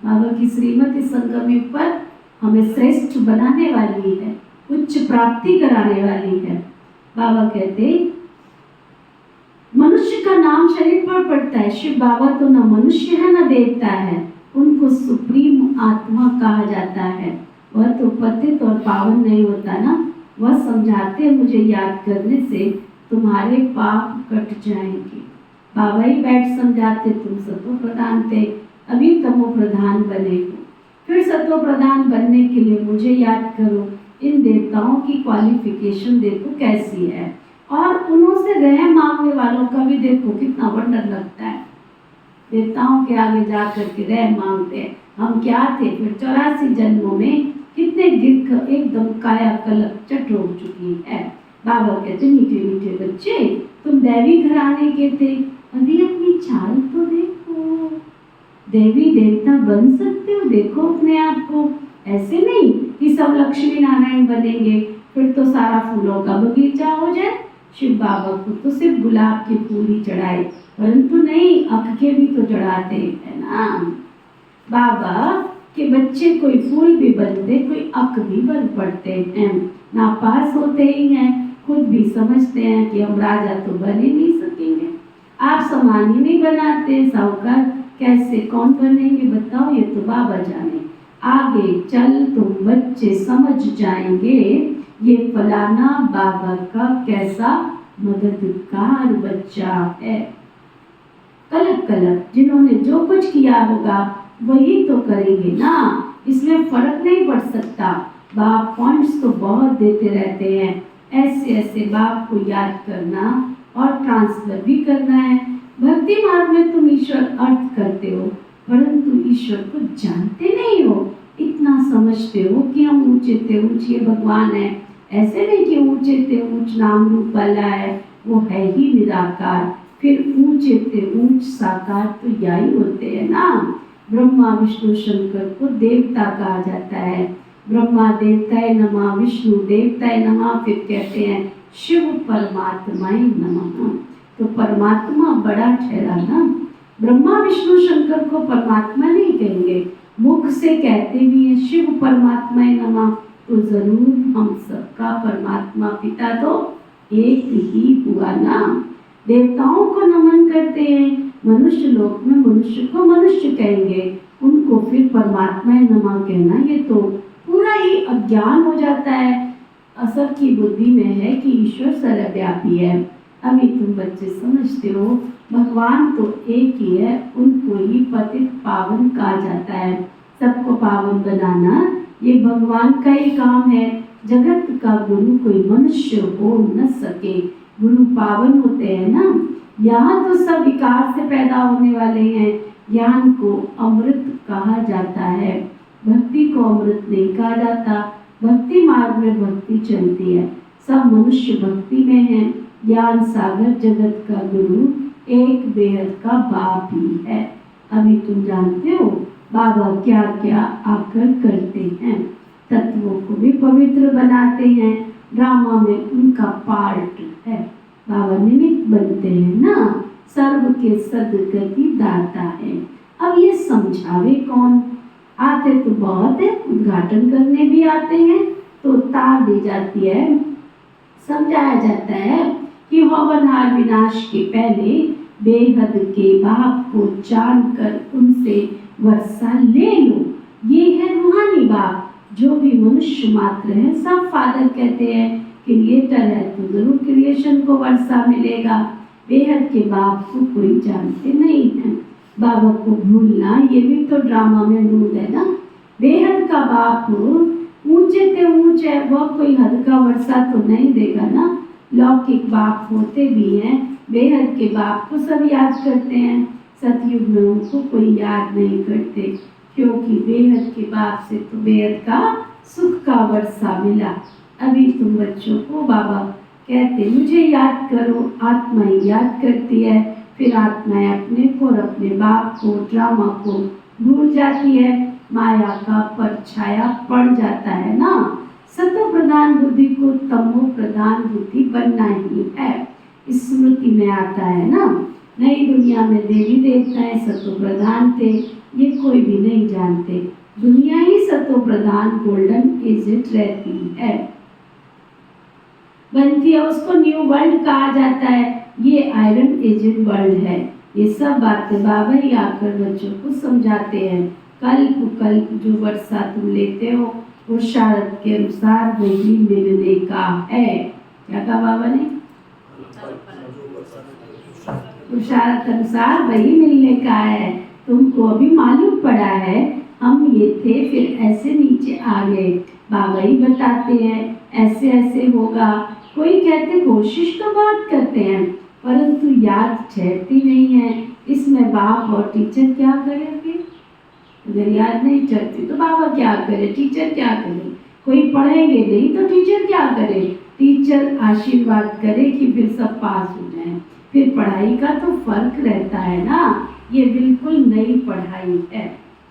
बाबा की श्रीमत इस संगम युग पर हमें श्रेष्ठ बनाने वाली है, उच्च प्राप्ति कराने वाली है। बाबा कहते का नाम शरीर पर पड़ता है। शिव बाबा तो न मनुष्य है न देवता है, उनको सुप्रीम आत्मा कहा जाता है। वह तो पतित और पावन नहीं होता ना। वह समझाते हैं मुझे याद करने से तुम्हारे पाप कट जाएंगे। बाबा ही बैठ समझाते, तुम सतो प्रधान थे, अभी तमो प्रधान बने हो। फिर सतो प्रधान बनने के लिए मुझे याद करो। इन देवताओं की क्वालिफिकेशन देखो कैसी है, और उन्हों से रह मांगने वालों का भी देखो कितना वंडर लगता है। देवताओं के आगे जा करके रह मांगते हैं, हम क्या थे। फिर 84 जन्मों में कितने गिर एकदम काया कलप चट हो चुकी है। बाबा कहते मीठे मीठे बच्चे, तुम दैवी घराने के थे, अभी अपनी चाल तो देखो। देवी देवता बन सकते हो, देखो अपने आप को। ऐसे नहीं कि सब लक्ष्मी नारायण बनेंगे, फिर तो सारा फूलों का बगीचा हो जाए। शिव बाबा को तो सिर्फ गुलाब के फूल ही चढ़ाए, परंतु नहीं, अख के भी तो चढ़ाते हैं ना। बाबा के बच्चे कोई फूल भी बनते, कोई अक भी बन पड़ते हैं। नापास होते ही हैं, खुद भी समझते हैं कि हम राजा तो बन ही नहीं सकेंगे। आप सामान ही नहीं बनाते, साहूकार कैसे कौन बनेंगे बताओ, ये तो बाबा जाने। आगे चल तुम बच्चे समझ जाएंगे, ये फलाना बाबा का कैसा मददगार बच्चा है। कलप कलप जिन्होंने जो कुछ किया होगा वही तो करेंगे ना, इसमें फर्क नहीं पड़ सकता। बाप पॉइंट्स तो बहुत देते रहते हैं, ऐसे ऐसे बाप को याद करना और ट्रांसफर भी करना है। भक्ति मार्ग में तुम ईश्वर अर्थ करते हो, परंतु ईश्वर को जानते नहीं हो। इतना समझते हो कि हम ऊंचे ते ऊंचे भगवान है, ऐसे नहीं कि ऊंचे ते ऊंच नाम रूप वाला है, वो है ही निराकार। फिर ऊंचे ते ऊंच साकार तो यही होते हैं ना। ब्रह्मा विष्णु शंकर को देवता कहा जाता है। ब्रह्मा देवताय नमः, विष्णु देवताय नमः, फिर कहते हैं शिव परमात्माय नमः। तो परमात्मा बड़ा ठहरा ना। ब्रह्मा विष्णु शंकर को परमात्मा नहीं कहेंगे, मुख से कहते भी हैं शिव परमात्माय नमः, तो जरूर हम सबका परमात्मा पिता तो एक ही हुआ ना। देवताओं को नमन करते हैं, मनुष्य लोक में मनुष्य को मनुष्य कहेंगे, उनको फिर परमात्माय नमः कहना, ये तो पूरा ही अज्ञान हो जाता है। असल की बुद्धि में है कि ईश्वर सर्वव्यापी है। अभी तुम बच्चे समझते हो भगवान तो एक ही है, उनको ही पतित पावन कहा जाता है। सबको पावन बनाना ये भगवान का ही काम है। जगत का गुरु कोई मनुष्य हो न सके, गुरु पावन होते हैं ना। यहाँ तो सब विकार से पैदा होने वाले हैं। ज्ञान को अमृत कहा जाता है, भक्ति को अमृत नहीं कहा जाता। भक्ति मार्ग में भक्ति चलती है, सब मनुष्य भक्ति में है। ज्ञान सागर जगत का गुरु एक बेहद का बाप ही है। अभी तुम जानते हो बाबा क्या क्या आकर करते हैं। तत्वों को भी पवित्र बनाते हैं, ड्रामा में उनका पार्ट है। बाबा निमित्त बनते हैं ना, सर्व के सदगति दाता है। अब ये समझावे कौन? आते तो बहुत है, उद्घाटन करने भी आते हैं, तो तार दी जाती है, समझाया जाता है कि हवनहार विनाश के पहले बेहद के बाप को जानकर उनसे वर्षा ले लो। ये है रूहानी बाप। जो भी मनुष्य मात्र है सब फादर कहते हैं, क्रिएटर है तो जरूर क्रिएशन को वर्षा मिलेगा। बेहद के बाप को कोई जानते नहीं है। बाबा को भूलना ये भी तो ड्रामा में रूल है ना। बेहद का बाप ऊंचे ते ऊंचे, वह कोई हद का वर्षा तो नहीं देगा ना। लौकिक बाप होते भी हैं, बेहद के बाप को सब याद करते हैं। सतयुग में उनको कोई याद नहीं करते, क्योंकि बेहद के बाप से तो बेहद का सुख का वर्षा मिला। अभी तुम बच्चों को बाबा कहते मुझे याद करो, आत्मा ही याद करती है। फिर आत्माएं अपने को और अपने बाप को, ड्रामा को भूल जाती है। माया का परछाया पड़ जाता है ना। सतो प्रधान बुद्धि को तमो प्रधान बुद्धि बनना ही है। स्मृति में आता है ना, नई दुनिया में देवी देवताएं सतो प्रधान थे, ये कोई भी नहीं जानते। दुनिया ही सतो प्रधान गोल्डन एजेंट रहती है। बनती है उसको न्यू वर्ल्ड कहा जाता है। ये आयरन एजेड वर्ल्ड है। ये सब बातें बाबा ही आकर बच्चों को समझाते हैं। कल्प कल्प जो वर्षा तुम लेते हो पुरुषार्थ के अनुसार वही मिलने का है। क्या कहा बाबा ने? पुरुषार्थ अनुसार वही मिलने का है। तुमको अभी मालूम पड़ा है हम ये थे फिर ऐसे नीचे आ गए। बाबा ही बताते हैं ऐसे ऐसे होगा। कोई कहते कोशिश तो बहुत करते हैं परंतु याद ठहरती नहीं है। इसमें बाप और टीचर क्या करें फिर? अगर याद नहीं ठहरती तो बाबा क्या करे, टीचर क्या करे? कोई पढ़ेंगे नहीं तो टीचर क्या करे? टीचर आशीर्वाद करे कि फिर सब पास हो जाए। फिर पढ़ाई का तो फर्क रहता है ना। ये बिल्कुल नई पढ़ाई है।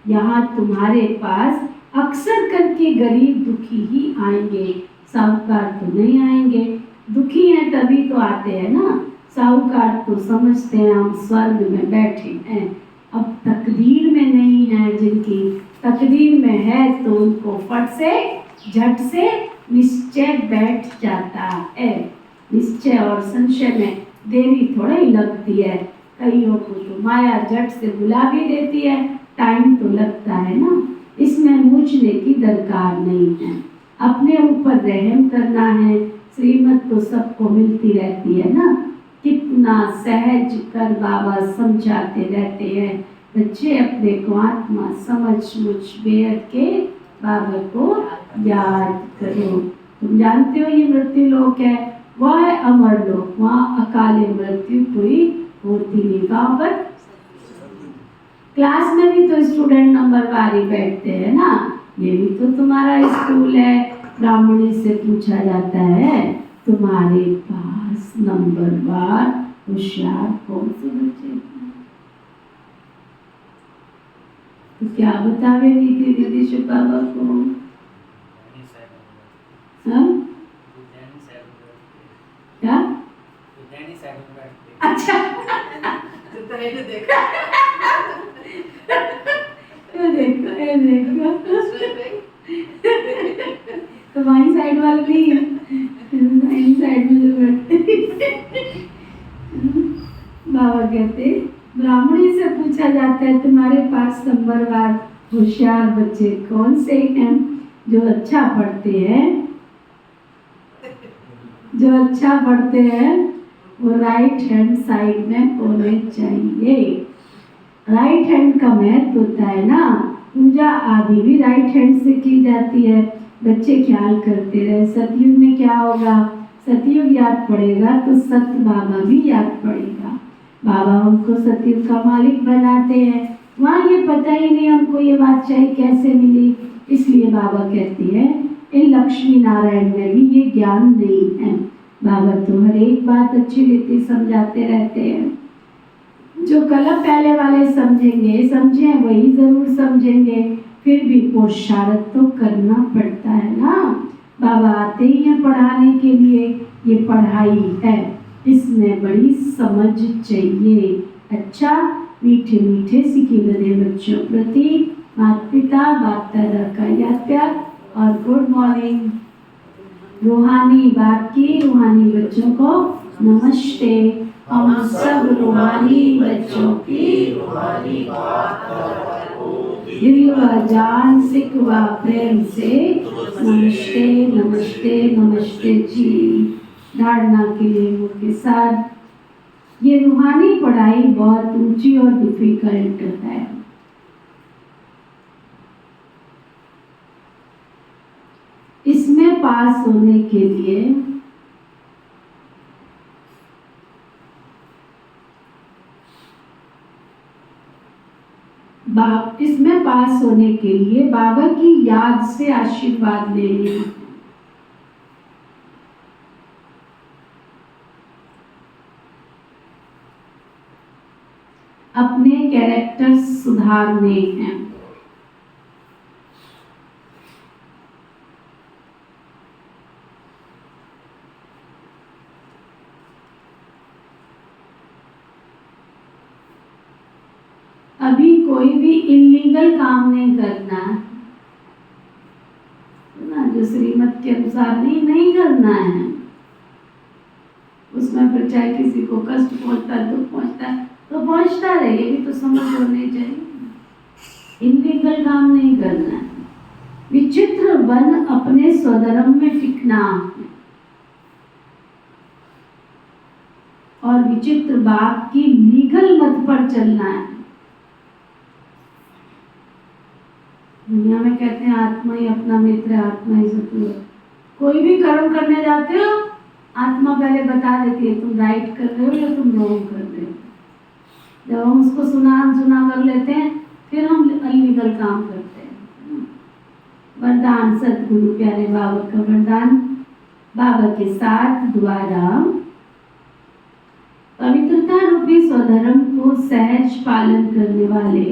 यहाँ तुम्हारे पास अक्सर करके गरीब दुखी ही आएंगे, साहूकार तो नहीं आएंगे। दुखी हैं तभी तो आते हैं ना। साहूकार तो समझते हैं हम स्वर्ग में बैठे हैं। अब तकदीर में नहीं है, जिनकी तकदीर में है तो उनको फट से झट से निश्चय बैठ जाता है। निश्चय और संशय में देरी थोड़ा ही लगती है। कईयों को तो माया झट से बुला भी देती है, टाइम तो लगता है ना। इसमें मूझने की दरकार नहीं है। अपने ऊपर रहम करना है। श्रीमत तो सबको मिलती रहती है ना। कितना सहज कर बाबा समझाते रहते हैं। बच्चे अपने को आत्मा समझ मुझ बेहद के बाबा को याद करो। तुम जानते हो ये मृत्यु लोक है, वह है अमर लोक। वहाँ अकाले मृत्यु कोई होती नहीं। कहाँ पर? क्लास में भी तो स्टूडेंट नंबर वार ही बैठते हैं ना। ये भी तो तुम्हारा स्कूल है। ब्राह्मणी से पूछा जाता है तुम्हारे पास नंबर वार होशियार कौन से बच्चे हैं? तो क्या बतावे नीति दीदी शिव बाबा को? हाँ? क्या? अच्छा ये देखो ये देखो तो वहीं साइड वाले नहीं है, वहीं साइड में जो बैठते बाबा कहते ब्राह्मणी से पूछा जाता है तुम्हारे पास नंबरवार होशियार बच्चे कौन से हैं? जो अच्छा पढ़ते हैं, जो अच्छा पढ़ते हैं वो राइट हैंड साइड में होने चाहिए। राइट हैंड का महत्व होता है ना। पूजा आदि भी राइट हैंड से की जाती है। बच्चे ख्याल करते रहे सतयुग में क्या होगा। सतयुग याद पड़ेगा तो सत्य बाबा भी याद पड़ेगा। बाबा हमको सतयुग का मालिक बनाते हैं। वहाँ ये पता ही नहीं हमको ये बादशाही कैसे मिली। इसलिए बाबा कहते हैं इन लक्ष्मी नारायण में भी ये ज्ञान नहीं है। बाबा तो हर एक बात अच्छी रीति समझाते रहते हैं। जो कलम पहले वाले समझेंगे, समझे वही जरूर समझेंगे। फिर भी पुरुषार्थ तो करना पड़ता है ना। बाबा आते ही हैं पढ़ाने के लिए। ये पढ़ाई है, इसमें बड़ी समझ चाहिए। अच्छा मीठे मीठे सीखे बड़े बच्चों प्रति माता पिता बाप दादा का याद प्यार और गुड मॉर्निंग। रूहानी बाप की रूहानी बच्चों को नमस्ते। हम सब रूहानी बच्चों की रूहानी दिल व जान सिख व प्रेम से नमस्ते नमस्ते नमस्ते जी। धारणा के लिए मुख के साथ। ये रूहानी पढ़ाई बहुत ऊंची और डिफिकल्ट है। इसमें पास होने के लिए इसमें पास होने के लिए बाबा की याद से आशीर्वाद लेने हैं। अपने कैरेक्टर सुधारने हैं। अभी कोई भी इलीगल काम नहीं करना ना, जो श्रीमत के अनुसार नहीं करना है। फिर चाहे किसी को कष्ट पहुंचता है, दुख पहुंचता है तो पहुंचता रहे, ये भी तो समझ होनी चाहिए। इनलीगल काम नहीं करना है। विचित्र वन अपने स्वधर्म में टिकना और विचित्र बाग की लीगल मत पर चलना है। दुनिया में कहते हैं आत्मा ही अपना मित्र है, आत्मा ही शत्रु है। कोई भी कर्म करने जाते हो, आत्मा पहले बता देती है तुम राइट कर रहे हो या तुम रॉन्ग कर रहे हो। जब हम उसको सुना कर लेते हैं, फिर हम अनलीगल काम करते हैं। वरदान सतगुरु प्यारे बाबा का वरदान। बाबा के साथ द्वारा पवित्रता रूपी स्वधर्म को सहज पालन करने वाले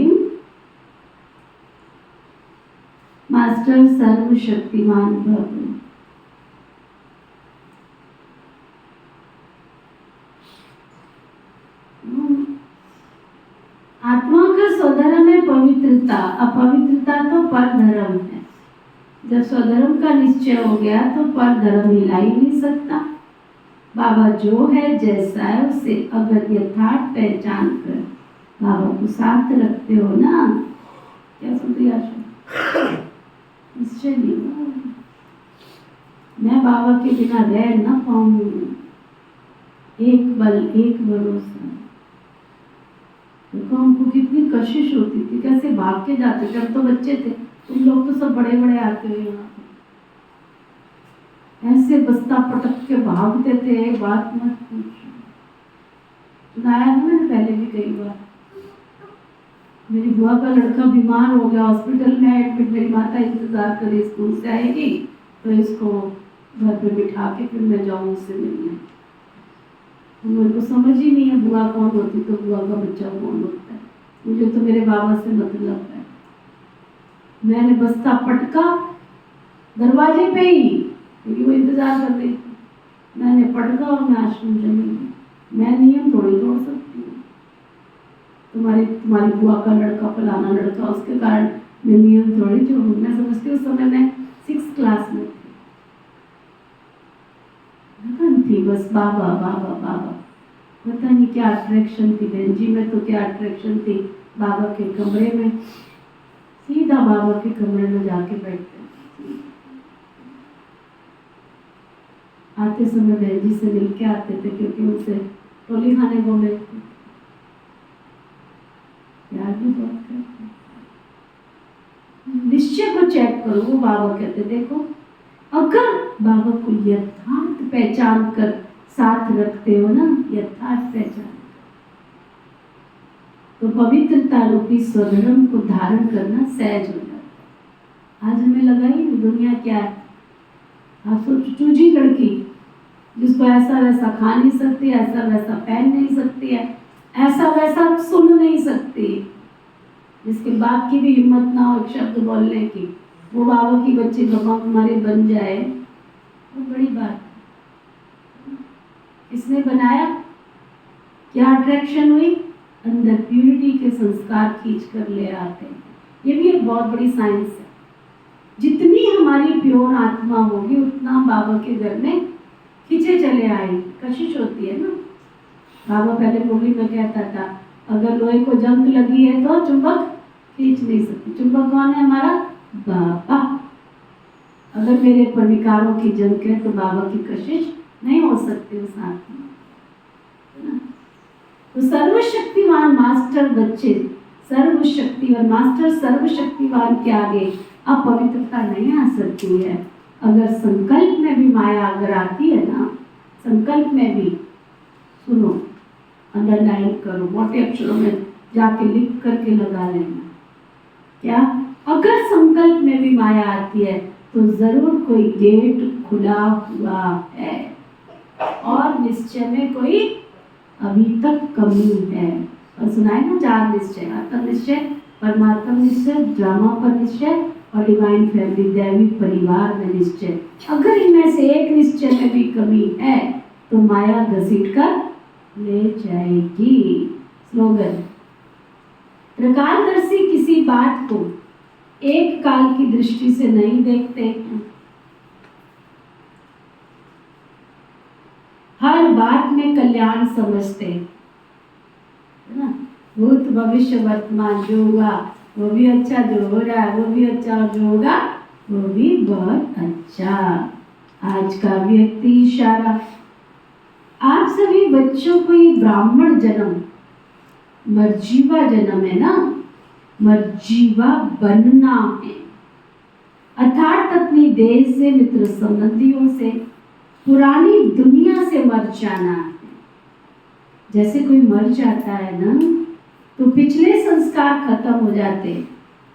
मास्टर सर्वशक्तिमान भव। आत्मा का स्वधर्म है पवित्रता, अपवित्रता तो परधर्म है। जब स्वधर्म का निश्चय हो गया तो परधर्म हिला ही नहीं सकता। बाबा जो है जैसा है उसे अगर यथार्थ पहचान कर बाबा को साथ रखते हो ना, क्या सुनती निश्चय नहीं हुआ मैं बाबा के बिना रह ना पाऊंगी। एक बल एक भरोसा। देखो हमको कितनी कशिश होती थी, कैसे भाग के जाते थे। हम तो बच्चे थे, तुम लोग तो सब बड़े बड़े आते हो यहाँ ऐसे बस्ता पटक के भागते थे, बात मत पूछो। सुनाया ना मैंने पहले भी कई बार। मेरी बुआ का लड़का बीमार हो गया, हॉस्पिटल में एडमिट। मेरी माता इंतजार करे स्कूल से आएगी तो इसको घर पे बिठा के फिर मैं जाऊँ उससे मिलने। मेरे को समझ ही नहीं है बुआ कौन होती तो बुआ का बच्चा कौन होता है। मुझे तो मेरे बाबा से मतलब है। मैंने बस्ता पटका दरवाजे पे ही, क्योंकि वो इंतजार कर रही थी। मैंने पटका और मैं आश्रम चली गई। मैं नियम थोड़ी तोड़ सकती हूँ। तुम्हारी बुआ का लड़का फलाना लड़का, उसके कारण मैं नियम थोड़ी जोड़ूँ। मैं समझती हूँ उस समय मैं 6th क्लास में थी। बस बाबा बाबा बाबा, पता नहीं क्या अट्रैक्शन थी बहन जी में, तो क्या अट्रैक्शन थी बाबा के कमरे में। सीधा बाबा के कमरे में जाके बैठते। आते समय बहन जी से मिल के आते थे, क्योंकि उनसे टोली खाने को मिलते। प्यार भी बहुत करते। निश्चय को चेक करो। वो बाबा कहते देखो, अगर बाबा को यथार्थ पहचान कर साथ रखते हो ना, यथार्थ पहचान, तो पवित्रता रूपी स्वधर्म को धारण करना सहज हो जाता है। आज हमें लगा ही दुनिया क्या है। आप सोचो, चूजी लड़की जिसको ऐसा वैसा खा नहीं सकती, ऐसा वैसा पहन नहीं सकती है, ऐसा वैसा सुन नहीं सकती, जिसके बाप की भी हिम्मत ना हो एक शब्द बोलने की, वो बाबा की बच्ची ब्रह्मा कुमारी बन जाए, वो बड़ी बात है। किसने बनाया? क्या अट्रैक्शन हुई? अंदर प्यूरिटी के संस्कार खींच कर ले आते हैं। ये भी एक बहुत बड़ी साइंस है। जितनी हमारी प्योर आत्मा होगी उतना बाबा के घर में खींचे चले आएंगे। कशिश होती है ना। बाबा पहले मूवी में कहता था, अगर लोहे को जंग लगी है तो चुंबक खींच नहीं सकती। चुंबक कौन है? हमारा बाबा। अगर मेरे पर विकारों की जंग है तो बाबा की कशिश नहीं हो सकती उस आत्मा। तो सर्वशक्तिवान मास्टर बच्चे, सर्वशक्तिवान मास्टर सर्वशक्तिवान के आगे अपवित्रता नहीं आ सकती है। अगर संकल्प में भी माया अगर आती है ना, संकल्प में भी, सुनो, अंडरलाइन करो, मोटे अक्षरों में जाके लिख करके लगा लेना। क्या? अगर संकल्प में भी माया आती है तो जरूर कोई गेट खुला हुआ है और निश्चय में कोई अभी तक कमी है। और सुनाए ना 4 निश्चय, आत्म निश्चय, परमात्मा निश्चय, ड्रामा पर निश्चय और डिवाइन फैमिली दैविक परिवार में निश्चय। अगर इनमें से एक निश्चय में भी कमी है तो माया घसीट कर ले जाएगी। स्लोगन, प्रकारदर्शी किसी बात को एक काल की दृष्टि से नहीं देखते हैं। हर बाद में कल्याण समझते, है ना। भूत भविष्य वर्तमान जो हुआ वो भी अच्छा, जो हो रहा है वो भी अच्छा, और जो होगा वो भी बहुत अच्छा। आज का व्यक्ति इशारा। आप सभी बच्चों को ये ब्राह्मण जन्म मर्जीवा जन्म है ना, मर्जीवा बनना है, अर्थात अपनी देश से, मित्र संबंधियों से, पुरानी दुनिया से मर जाना है। जैसे कोई मर जाता है ना तो पिछले संस्कार खत्म हो जाते,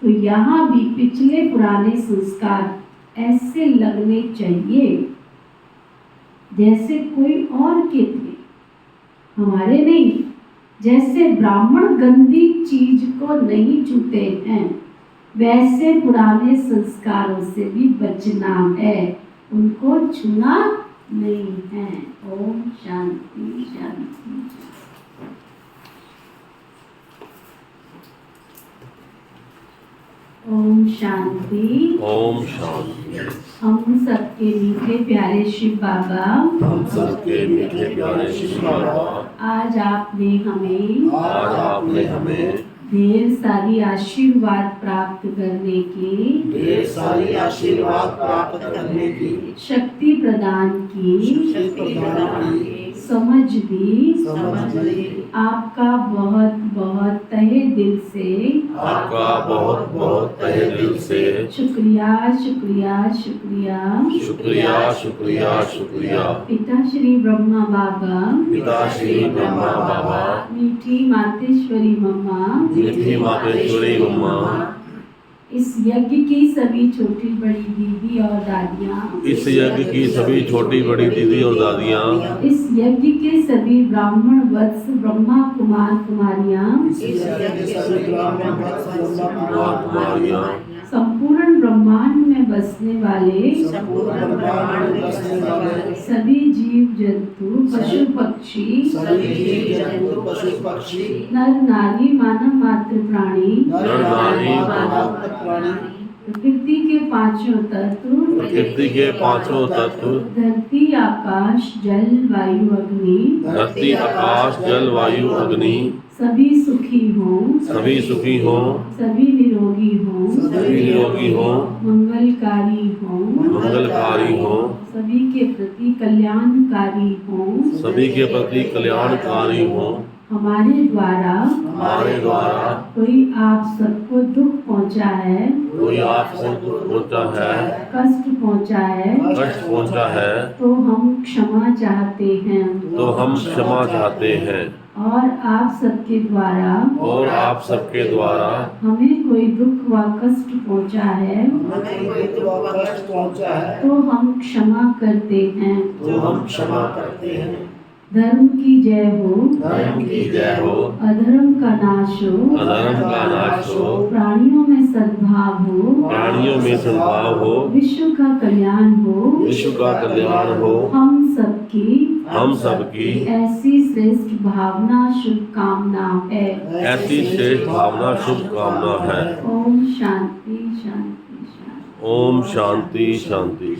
तो यहाँ भी पिछले पुराने संस्कार ऐसे लगने चाहिए जैसे कोई और के थे, हमारे नहीं। जैसे ब्राह्मण गंदी चीज को नहीं छूते हैं, वैसे पुराने संस्कारों से भी बचना है, उनको छूना नहीं है। ओम शांति शांति। ओम शांति। ओम शांति। हम सबके मीठे प्यारे शिव बाबा, हम सबके मीठे प्यारे शिव बाबा, आज आपने हमें ढेर सारी आशीर्वाद प्राप्त करने की शक्ति प्रदान की, समझ दी। आपका बहुत बहुत तहे दिल से, आपका बहुत बहुत तहे दिल से शुक्रिया शुक्रिया शुक्रिया शुक्रिया शुक्रिया शुक्रिया। पिता श्री ब्रह्मा बाबा, पिता श्री ब्रह्मा बाबा, मीठी मातेश्वरी मम्मा, मीठी मातेश्वरी मम्मा, इस यज्ञ की सभी छोटी बड़ी दीदी और दादियाँ, इस यज्ञ की सभी छोटी बड़ी दीदी और दादियाँ, इस यज्ञ के सभी ब्राह्मण वत्स ब्रह्मा कुमार कुमारियाँ, कुमारियाँ, संपूर्ण ब्रह्मांड में बसने वाले सभी जीव जंतु पशु पक्षी, नर नारी मानव मात्र प्राणी, नर नारी प्रकृति के पांचों तत्व, प्रकृति के पांचों तत्व, धरती आकाश जल वायु अग्नि, धरती आकाश जल वायु अग्नि, सभी सुखी हों, सभी सुखी हों, सभी निरोगी हों, सभी निरोगी हों, मंगलकारी हों, मंगलकारी हों, सभी के प्रति कल्याणकारी हों, सभी के प्रति कल्याणकारी हों। हमारे द्वारा कोई आप सबको दुख पहुंचा है, कोई आपको दुख पहुंचा है, कष्ट पहुंचा है, कष्ट पहुंचा है, तो हम क्षमा चाहते हैं। तो हम क्षमा चाहते हैं। और आप सबके द्वारा हमें कोई दुख व कष्ट पहुंचा है, तो हम क्षमा करते हैं। धर्म की जय हो, अधर्म का नाश हो, प्राणियों में सद्भाव हो, विश्व का कल्याण हो, हम सबकी ऐसी श्रेष्ठ भावना शुभकामना है। ओम शांति शांति शांति। ओम शांति शांति।